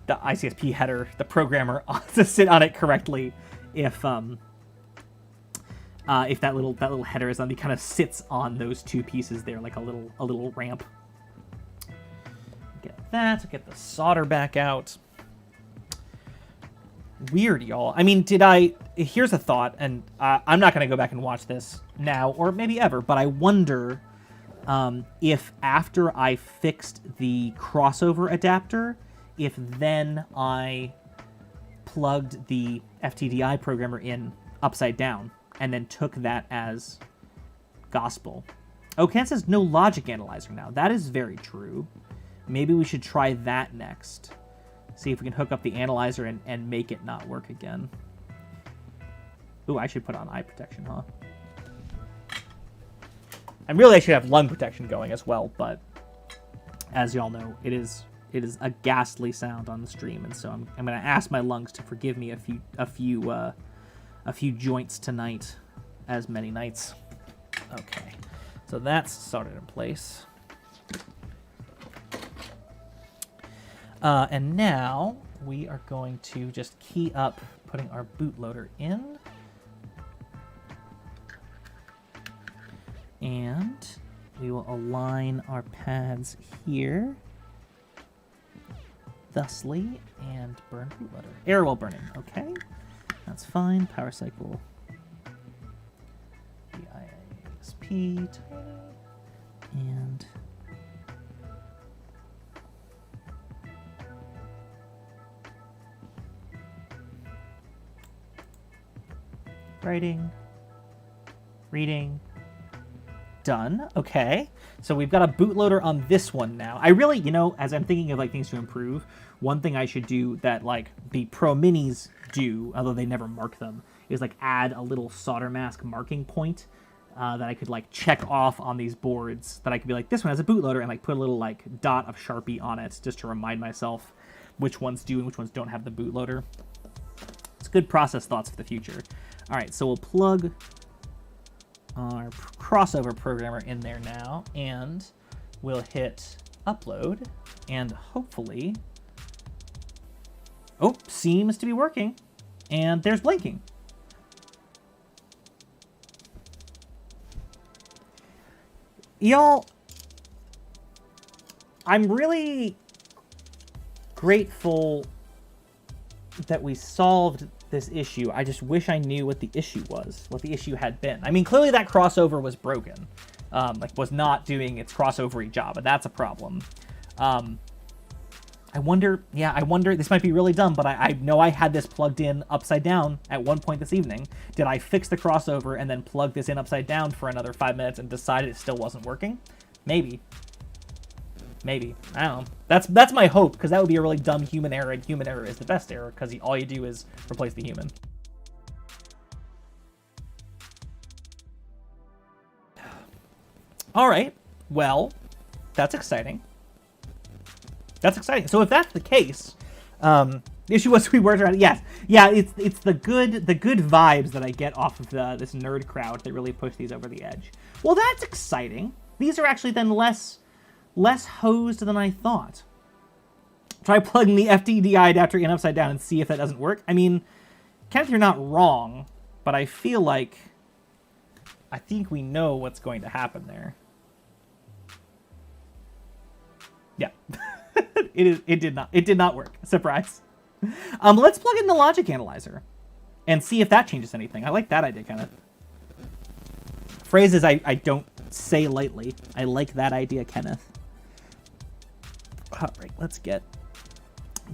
Speaker 1: ICSP header, the programmer, to sit on it correctly if that little header is on. It kind of sits on those two pieces there, like a little ramp. Get that. Get the solder back out. Weird, y'all. I mean, here's a thought, and I'm not going to go back and watch this now, or maybe ever, but I wonder If after I fixed the crossover adapter, if then I plugged the FTDI programmer in upside down and then took that as gospel. Oh, Ken says no logic analyzer now. That is very true. Maybe we should try that next. See if we can hook up the analyzer and make it not work again. Ooh, I should put on eye protection, huh? And really I should have lung protection going as well, but as y'all know, it is a ghastly sound on the stream, and so I'm going to ask my lungs to forgive me a few joints tonight, as many nights. Okay, so that's started in place. And now we are going to just key up putting our bootloader in. And we will align our pads here, thusly, and burn bootloader. Air while burning, okay. That's fine. Power cycle. DISP, and writing, reading. Done. Okay, so we've got a bootloader on this one now. I really, as I'm thinking of like things to improve, one thing I should do that like the Pro Minis do, although they never mark them, is like add a little solder mask marking point that I could like check off on these boards, that I could be like, this one has a bootloader, and like put a little like dot of Sharpie on it just to remind myself which ones do and which ones don't have the bootloader. It's good process thoughts for the future. All right, so we'll plug our crossover programmer in there now, and we'll hit upload, and hopefully, oh, seems to be working, and there's blinking. Y'all, I'm really grateful that we solved this issue. I just wish I knew what the issue was, what the issue had been. I mean, clearly that crossover was broken, was not doing its crossovery job, and that's a problem. I wonder, this might be really dumb, but I know I had this plugged in upside down at one point this evening. Did I fix the crossover and then plug this in upside down for another 5 minutes and decided it still wasn't working? Maybe. Maybe. I don't know. That's my hope, because that would be a really dumb human error, and human error is the best error, because all you do is replace the human. All right. Well, that's exciting. That's exciting. So if that's the case, the issue was we worked around it. Yes. Yeah, it's the good vibes that I get off of this nerd crowd that really push these over the edge. Well, that's exciting. These are actually then less hosed than I thought. Try plugging the FTDI adapter in upside down and see if that doesn't work. I mean, Kenneth, you're not wrong, but I feel like I think we know what's going to happen there. Yeah. It did not work. Surprise. Let's plug in the logic analyzer and see if that changes anything. I like that idea, Kenneth. Phrases I don't say lightly. I like that idea, Kenneth. All right, let's get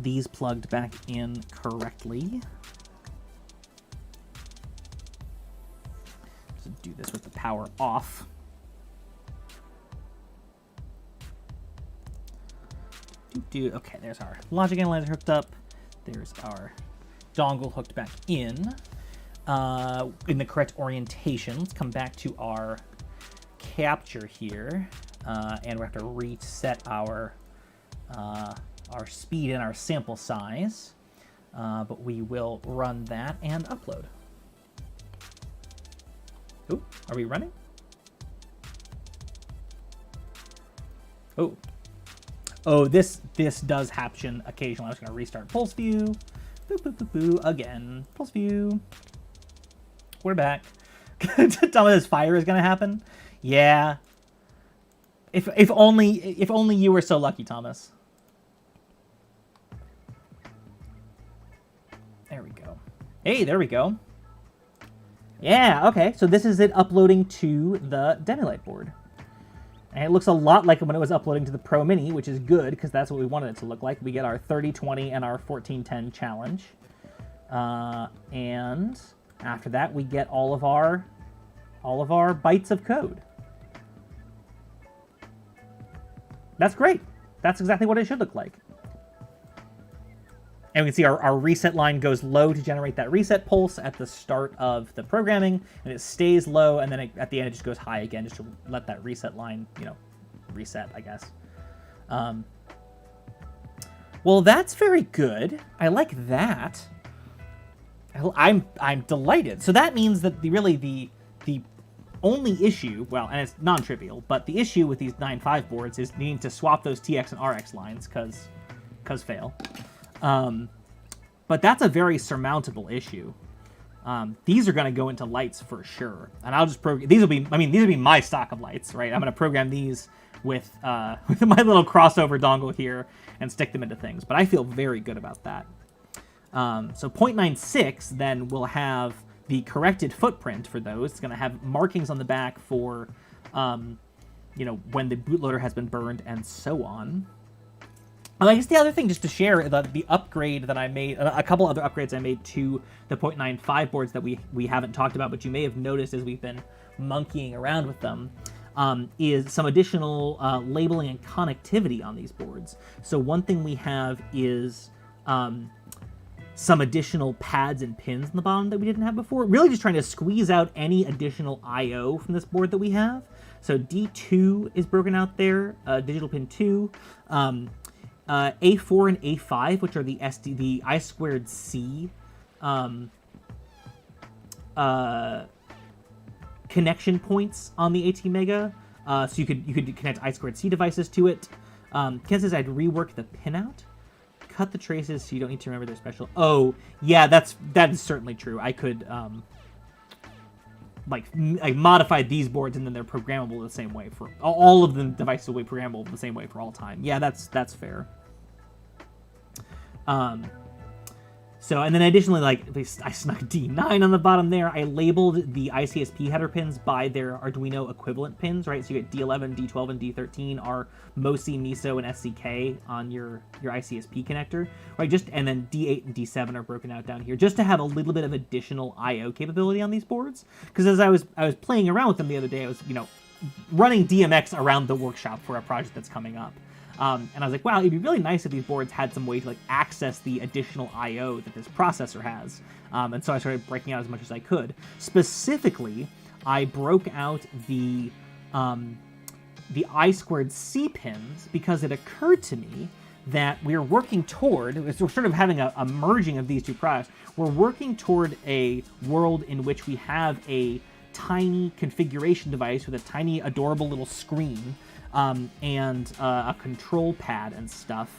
Speaker 1: these plugged back in correctly. So do this with the power off. Okay, there's our logic analyzer hooked up. There's our dongle hooked back in the correct orientation. Let's come back to our capture here, and we have to reset our speed and our sample size, but we will run that and upload. Oh, are we running? Oh, this does happen occasionally. I'm just going to restart pulse view. Boo, boo, boo, boo, again. Pulse view. We're back. Thomas, fire is going to happen? Yeah. If only you were so lucky, Thomas. There we go. Hey, there we go. Yeah, okay. So this is it uploading to the Demilight board. And it looks a lot like when it was uploading to the Pro Mini, which is good, because that's what we wanted it to look like. We get our 3020 and our 1410 challenge. And after that, we get all of our bytes of code. That's great. That's exactly what it should look like. And we can see our reset line goes low to generate that reset pulse at the start of the programming, and it stays low, and then at the end it just goes high again, just to let that reset line, reset, I guess. Well, that's very good. I like that. I'm delighted. So that means that the only issue, well, and it's non-trivial, but the issue with these 9.5 boards is needing to swap those TX and RX lines, because fail. But that's a very surmountable issue. These are going to go into lights for sure, and I'll just program. These will be my stock of lights, right? I'm going to program these with my little crossover dongle here and stick them into things. But I feel very good about that. So 0.96 then will have the corrected footprint for those. It's going to have markings on the back for, when the bootloader has been burned and so on. I guess the other thing, just to share, the upgrade that I made, a couple other upgrades I made to the 0.95 boards that we haven't talked about, but you may have noticed as we've been monkeying around with them, is some additional labeling and connectivity on these boards. So one thing we have is some additional pads and pins on the bottom that we didn't have before. Really just trying to squeeze out any additional I/O from this board that we have. So D2 is broken out there, digital pin 2. A4 and A5, which are the I2C connection points on the ATmega. So you could connect I2C devices to it. Ken says I'd rework the pinout. Cut the traces so you don't need to remember their special. Oh, yeah, that is certainly true. I could modify these boards and then they're programmable the same way for all of the devices will be programmable the same way for all time. Yeah, that's fair. So, and then additionally, I snuck D9 on the bottom there. I labeled the ICSP header pins by their Arduino equivalent pins, right? So you get D11, D12, and D13 are MOSI, MISO, and SCK on your ICSP connector, right? And then D8 and D7 are broken out down here, just to have a little bit of additional I/O capability on these boards. Because as I was playing around with them the other day, I was, running DMX around the workshop for a project that's coming up. And I was like, wow, it'd be really nice if these boards had some way to access the additional I/O that this processor has. And so I started breaking out as much as I could. Specifically, I broke out the I2C pins because it occurred to me that we're working toward, we're sort of having a merging of these two products. We're working toward a world in which we have a tiny configuration device with a tiny, adorable little screen and a control pad and stuff,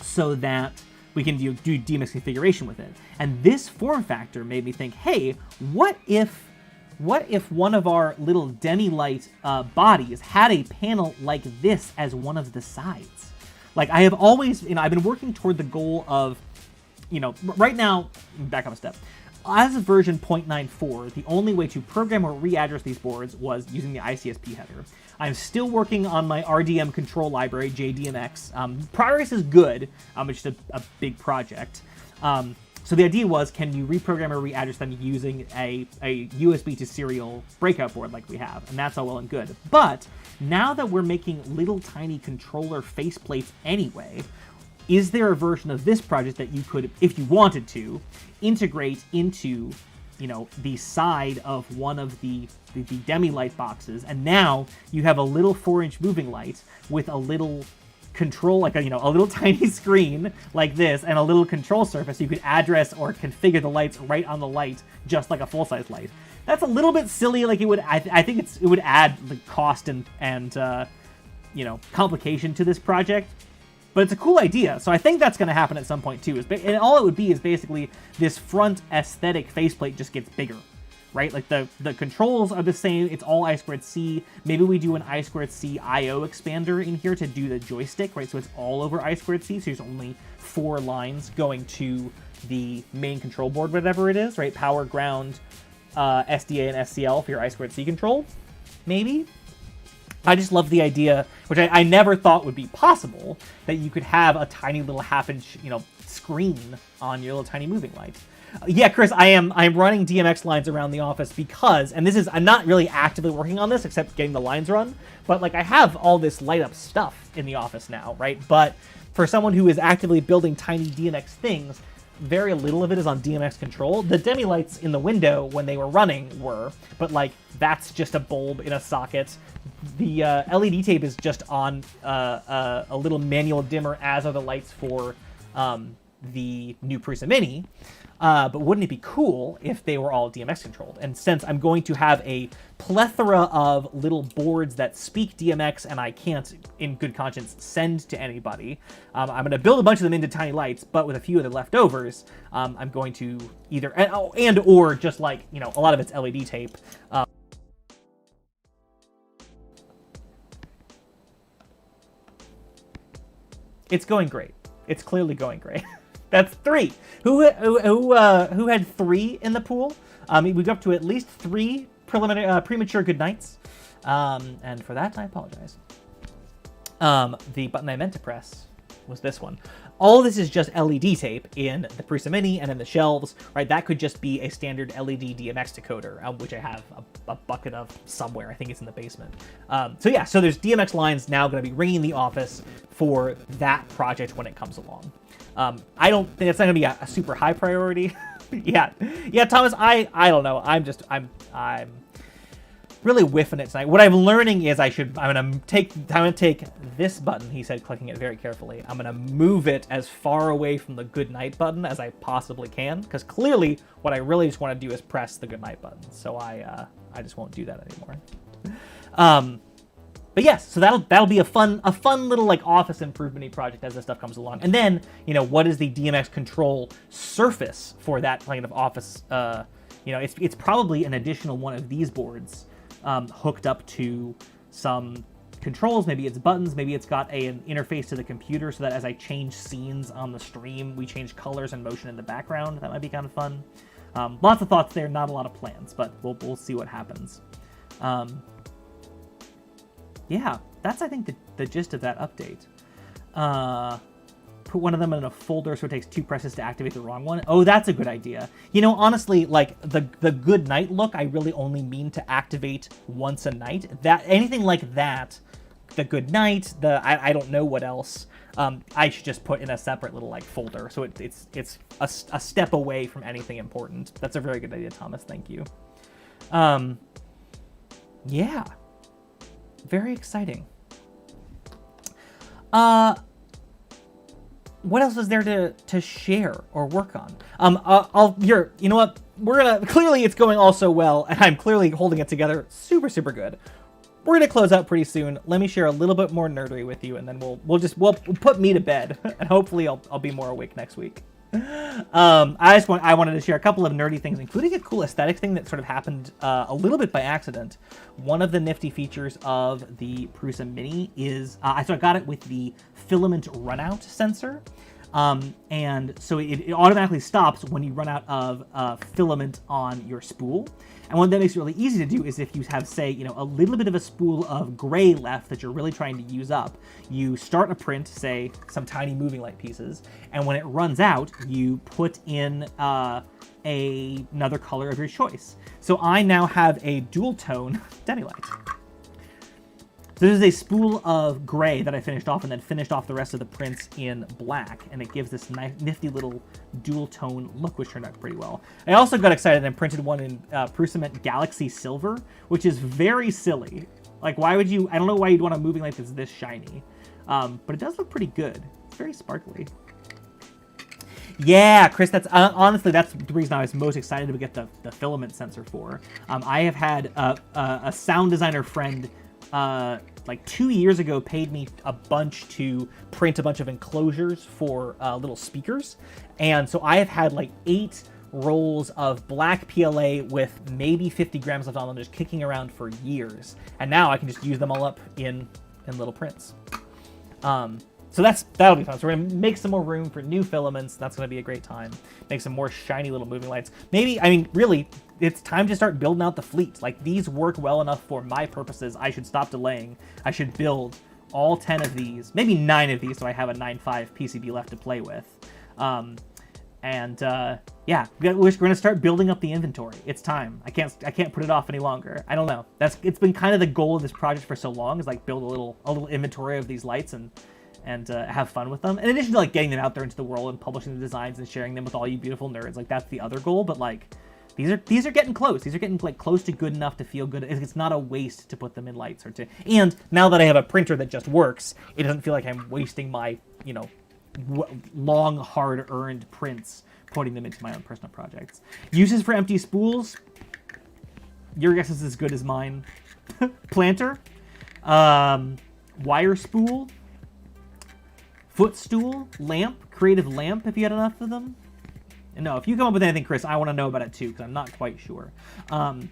Speaker 1: so that we can do DMX configuration with it. And this form factor made me think, hey, what if one of our little Demilight bodies had a panel like this as one of the sides? I have always, I've been working toward the goal of, right now, back up a step. As of version 0.94, the only way to program or readdress these boards was using the ICSP header. I'm still working on my RDM control library, JDMX. Progress is good, it's just a big project. So the idea was, can you reprogram or readdress them using a USB to serial breakout board like we have? And that's all well and good. But now that we're making little tiny controller faceplates anyway, is there a version of this project that you could, if you wanted to, integrate into, the side of one of the Demilight boxes, and now you have a little 4-inch moving light with a little control, a little tiny screen like this, and a little control surface. You could address or configure the lights right on the light, just like a full-size light. That's a little bit silly. It would, I think it would add the cost and complication to this project. But it's a cool idea, so I think that's going to happen at some point too. And all it would be is basically this front aesthetic faceplate just gets bigger, right? The controls are the same, it's all I2C. Maybe we do an I2C I/O expander in here to do the joystick, right? So it's all over I2C, so there's only 4 lines going to the main control board, whatever it is, right? Power, ground, SDA, and SCL for your I2C control, maybe? I just love the idea, which I never thought would be possible, that you could have a tiny little half-inch, screen on your little tiny moving light. Yeah, Chris, I'm running DMX lines around the office because, and I'm not really actively working on this except getting the lines run, but like I have all this light up stuff in the office now, right? But for someone who is actively building tiny DMX things, very little of it is on DMX control. The Demilights in the window when they were running were, but like that's just a bulb in a socket. The LED tape is just on a little manual dimmer, as are the lights for the new Prusa Mini. But wouldn't it be cool if they were all DMX controlled? And since I'm going to have a plethora of little boards that speak DMX and I can't, in good conscience, send to anybody, I'm going to build a bunch of them into tiny lights, but with a few of the leftovers, I'm going to either, or just like, a lot of it's LED tape. It's going great. It's clearly going great. That's 3. Who had 3 in the pool? We got up to at least 3 premature good nights, and for that I apologize. The button I meant to press was this one. All of this is just LED tape in the Prusa Mini and in the shelves, right? That could just be a standard LED DMX decoder, which I have a bucket of somewhere. I think it's in the basement. So there's DMX lines now going to be ringing the office for that project when it comes along. I don't think it's not going to be a super high priority. Yeah, Thomas, I don't know. I'm really whiffing it tonight. What I'm learning is I'm gonna take this button, he said, clicking it very carefully. I'm gonna move it as far away from the good night button as I possibly can, because clearly what I really just want to do is press the good night button. So I just won't do that anymore. But yes, so that'll be a fun little like office improvement project as this stuff comes along. And then, what is the DMX control surface for that kind of office? It's probably an additional one of these boards hooked up to some controls. Maybe it's buttons, maybe it's got an interface to the computer so that as I change scenes on the stream, we change colors and motion in the background. That might be kind of fun. Lots of thoughts there, not a lot of plans, but we'll see what happens. Yeah, that's, I think, the gist of that update. Put one of them in a folder so it takes 2 presses to activate the wrong one. Oh, that's a good idea. Honestly, like, the good night look, I really only mean to activate once a night. Anything like that, the good night, I don't know what else, I should just put in a separate little, like, folder. So it's a step away from anything important. That's a very good idea, Thomas. Thank you. Yeah. Very exciting. What else is there to share or work on? You know what? Clearly it's going all so well, and I'm clearly holding it together super, super good. We're gonna close out pretty soon. Let me share a little bit more nerdery with you, and then we'll put me to bed, and hopefully I'll be more awake next week. I wanted to share a couple of nerdy things, including a cool aesthetic thing that sort of happened a little bit by accident. One of the nifty features of the Prusa Mini is, I got it with the filament runout sensor. And so it automatically stops when you run out of filament on your spool. And what that makes it really easy to do is if you have, say, a little bit of a spool of gray left that you're really trying to use up, you start a print, say, some tiny moving light pieces, and when it runs out, you put in another color of your choice. So I now have a dual tone Demilight. So this is a spool of gray that I finished off and then finished off the rest of the prints in black, and it gives this nifty little dual tone look, which turned out pretty well. I also got excited and printed one in Prusament Galaxy Silver, which is very silly. Like, why would you, I don't know why you'd want a moving light that's this shiny, but it does look pretty good. It's very sparkly. Yeah, Chris, that's honestly, that's the reason I was most excited to get the filament sensor for. I have had a sound designer friend like 2 years ago paid me a bunch to print a bunch of enclosures for little speakers, and so I have had like 8 rolls of black PLA with maybe 50 grams left on them just kicking around for years, and now I can just use them all up in little prints. So that'll be fun. So we're going to make some more room for new filaments. That's going to be a great time. Make some more shiny little moving lights. Maybe, I mean, really, it's time to start building out the fleet. Like, these work well enough for my purposes. I should stop delaying. I should build all 10 of these, maybe 9 of these, so I have a 9.5 PCB left to play with. Yeah, we're going to start building up the inventory. It's time. I can't put it off any longer. I don't know. It's been kind of the goal of this project for so long, is like build a little inventory of these lights and have fun with them. In addition to like getting them out there into the world and publishing the designs and sharing them with all you beautiful nerds, like that's the other goal. But like these are getting close. These are getting like close to good enough to feel good. It's not a waste to put them in lights or to. And now that I have a printer that just works, it doesn't feel like I'm wasting my long hard-earned prints putting them into my own personal projects. Uses for empty spools. Your guess is as good as mine. Planter, wire spool, footstool, lamp, creative lamp if you had enough of them. And no, if you come up with anything, Chris, I want to know about it too, because I'm not quite sure.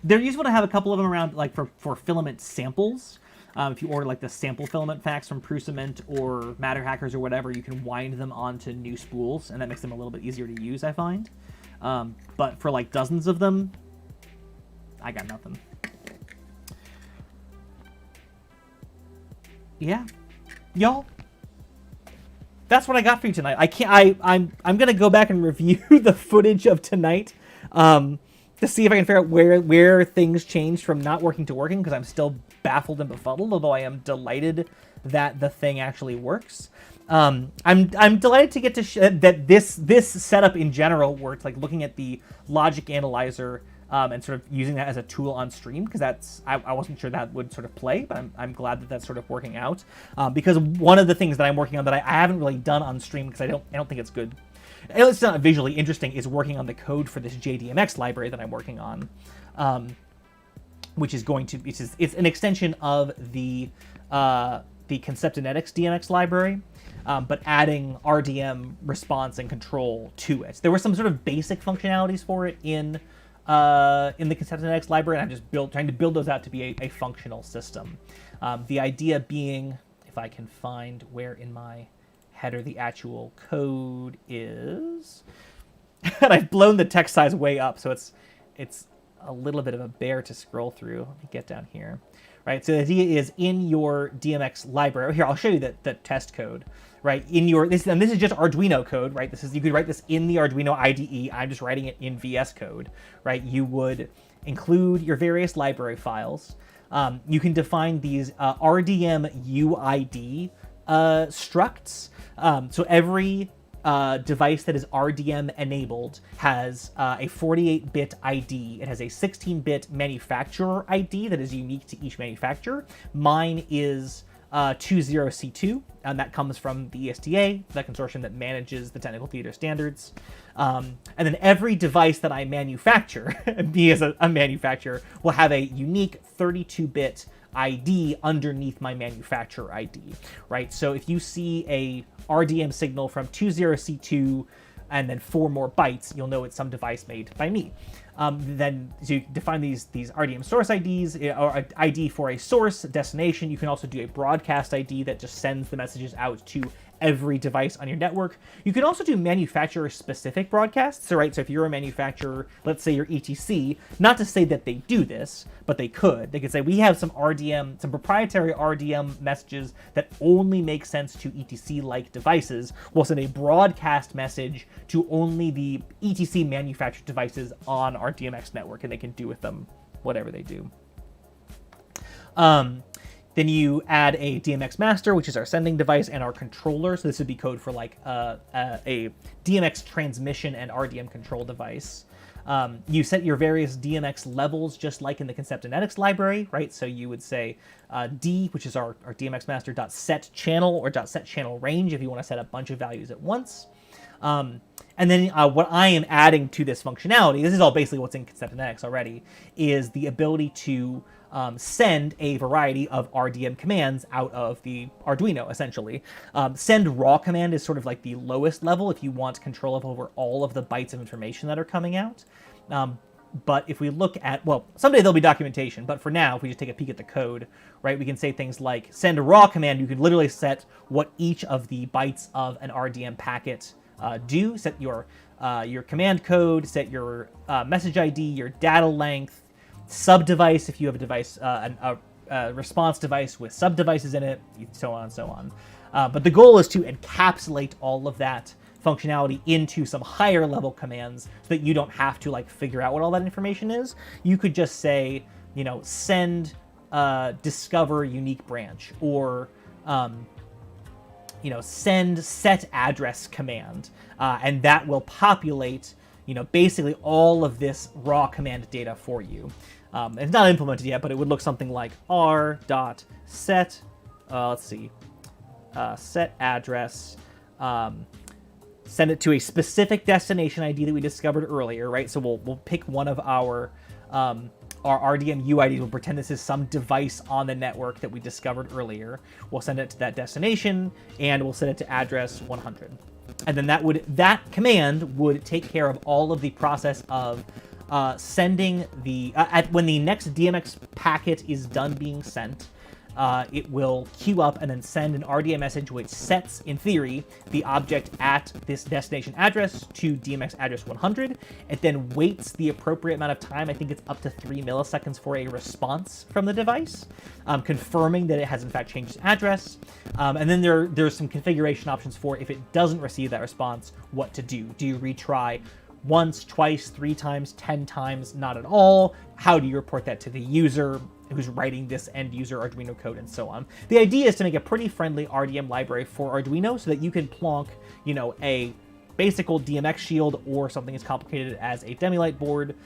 Speaker 1: They're useful to have a couple of them around, like for filament samples. If you order like the sample filament packs from Prusament or Matter Hackers or whatever, you can wind them onto new spools, and that makes them a little bit easier to use, I find. But for like dozens of them, I got nothing. Yeah, y'all. That's what I got for you tonight. I'm gonna go back and review the footage of tonight, to see if I can figure out where things changed from not working to working, because I'm still baffled and befuddled, although I am delighted that the thing actually works. I'm delighted to get to that this setup in general worked, like looking at the logic analyzer and sort of using that as a tool on stream, because I wasn't sure that would sort of play, but I'm glad that that's sort of working out, because one of the things that I'm working on that I haven't really done on stream, because I don't think it's good, it's not visually interesting, is working on the code for this JDMX library that I'm working on, which is it's an extension of the Conceptinetics DMX library, but adding RDM response and control to it. There were some sort of basic functionalities for it in the Conceptinetics library, and I'm just trying to build those out to be a functional system. The idea being, if I can find where in my header the actual code is, and I've blown the text size way up, so it's a little bit of a bear to scroll through. Let me get down here. Right, so the idea is in your DMX library. Here, I'll show you the test code. Right, this is just Arduino code. Right, you could write this in the Arduino IDE. I'm just writing it in VS Code. Right, you would include your various library files. You can define these RDM UID structs. So every device that is RDM enabled has a 48-bit ID. It has a 16-bit manufacturer ID that is unique to each manufacturer. Mine is 20C2, and that comes from the ESTA, the consortium that manages the technical theater standards. And then every device that I manufacture, me as a manufacturer, will have a unique 32-bit ID underneath my manufacturer ID, right? So if you see a RDM signal from 20C2 and then 4 more bytes, you'll know it's some device made by me. Then so you define these RDM source IDs, or an ID for a source destination. You can also do a broadcast ID that just sends the messages out to every device on your network. You can also do manufacturer-specific broadcasts. So, right, so if you're a manufacturer, let's say you're ETC, not to say that they do this, but they could. They could say, we have some proprietary RDM messages that only make sense to ETC-like devices. We'll send a broadcast message to only the ETC manufactured devices on our DMX network, and they can do with them whatever they do. Then you add a DMX master, which is our sending device, and our controller. So this would be code for like a DMX transmission and RDM control device. You set your various DMX levels just like in the Conceptinetics library, right? So you would say D, which is our DMX master .set channel or .set channel range if you want to set a bunch of values at once. And then what I am adding to this functionality, this is all basically what's in Conceptinetics already, is the ability to send a variety of RDM commands out of the Arduino, essentially. Send raw command is sort of like the lowest level if you want control over all of the bytes of information that are coming out. But if we look at, well, someday there'll be documentation, but for now, if we just take a peek at the code, right, we can say things like send a raw command. You can literally set what each of the bytes of an RDM packet do. Set your command code, set your message ID, your data length, sub-device if you have a device, a response device with sub-devices in it, so on and so on. But the goal is to encapsulate all of that functionality into some higher level commands so that you don't have to like figure out what all that information is. You could just say, you know, send discover unique branch, or you know, send set address command, and that will populate, you know, basically all of this raw command data for you. It's not implemented yet, but it would look something like r.set, let's see, set address, send it to a specific destination ID that we discovered earlier, right? So we'll pick one of our RDM UIDs. We'll pretend this is some device on the network that we discovered earlier. We'll send it to that destination, and we'll send it to address 100. And then that command would take care of all of the process of sending the when the next DMX packet is done being sent. It will queue up and then send an RDM message which sets, in theory, the object at this destination address to DMX address 100. It then waits the appropriate amount of time, I think it's up to 3 milliseconds, for a response from the device, confirming that it has in fact changed its address. And then there's some configuration options for if it doesn't receive that response, what to do. Do you retry once, twice, 3 times, 10 times, not at all? How do you report that to the user who's writing this end user Arduino code, and so on? The idea is to make a pretty friendly RDM library for Arduino so that you can plonk, you know, a basic old DMX shield or something as complicated as a Demilight board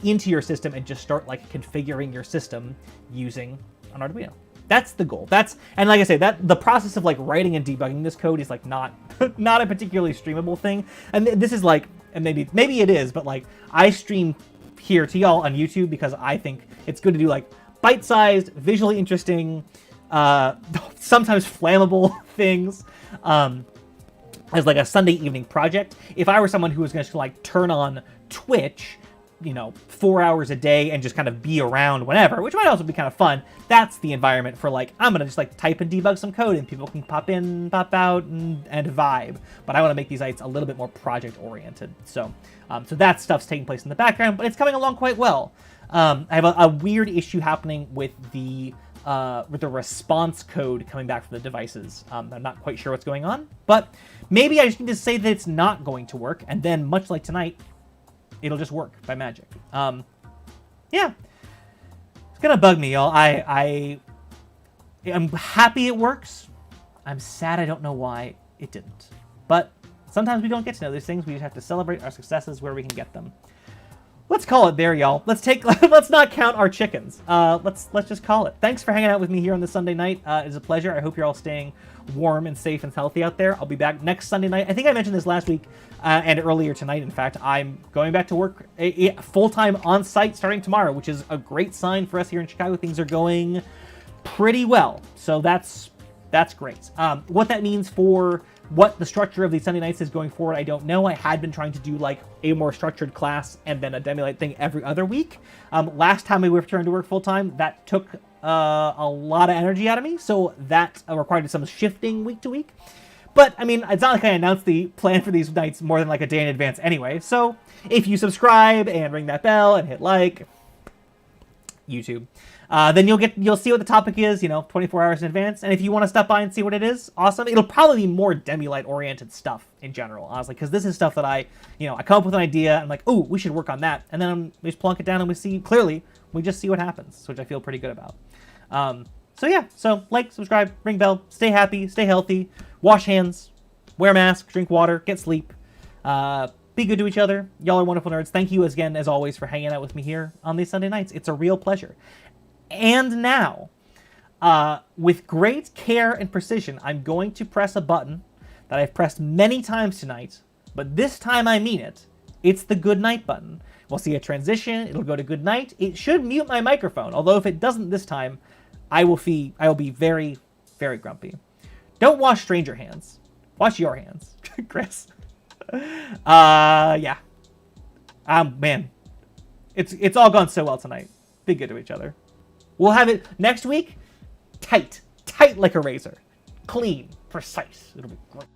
Speaker 1: into your system and just start like configuring your system using an Arduino. That's the goal. And like I say, that the process of like writing and debugging this code is like not a particularly streamable thing. And this is like, and maybe it is, but like I stream here to y'all on YouTube because I think it's good to do like bite-sized, visually interesting, sometimes flammable things as like a Sunday evening project. If I were someone who was going to like turn on Twitch, you know, 4 hours a day and just kind of be around whenever, which might also be kind of fun, that's the environment for like, I'm going to just like type and debug some code and people can pop in, pop out, and vibe. But I want to make these sites a little bit more project-oriented. So that stuff's taking place in the background, but it's coming along quite well. I have a weird issue happening with the response code coming back from the devices. I'm not quite sure what's going on, but maybe I just need to say that it's not going to work, and then, much like tonight, it'll just work by magic. Yeah. It's gonna bug me, y'all. I'm happy it works. I'm sad I don't know why it didn't. But sometimes we don't get to know these things. We just have to celebrate our successes where we can get them. Let's call it there, y'all. Let's not count our chickens. Let's just call it. Thanks for hanging out with me here on this Sunday night. It's a pleasure. I hope you're all staying warm and safe and healthy out there. I'll be back next Sunday night. I think I mentioned this last week and earlier tonight. In fact, I'm going back to work full-time on-site starting tomorrow, which is a great sign for us here in Chicago. Things are going pretty well, so that's great. What that means for what the structure of these Sunday nights is going forward, I don't know. I had been trying to do like a more structured class and then a Demilight thing every other week. Last time we returned to work full-time, that took a lot of energy out of me, so that required some shifting week to week. But, I mean, it's not like I announced the plan for these nights more than like a day in advance anyway, so if you subscribe and ring that bell and hit like, YouTube, then you'll see what the topic is, 24 hours in advance. And if you want to stop by and see what it is, awesome. It'll probably be more Demilight oriented stuff in general, honestly, because this is stuff that I come up with an idea and I'm like, oh, we should work on that, and then we just plunk it down and we just see what happens, which I feel pretty good about. So yeah, so like, subscribe, ring bell, stay happy, stay healthy, wash hands, wear a mask, drink water, get sleep, be good to each other. Y'all are wonderful nerds. Thank you again, as always, for hanging out with me here on these Sunday nights. It's a real pleasure. And now, with great care and precision, I'm going to press a button that I've pressed many times tonight, but this time I mean it. It's the good night button. We'll see a transition. It'll go to good night. It should mute my microphone, although if it doesn't this time, I will be very, very grumpy. Don't wash stranger hands. Wash your hands, Chris. Yeah. Man. It's all gone so well tonight. Be good to each other. We'll have it next week. Tight like a razor. Clean, precise. It'll be great.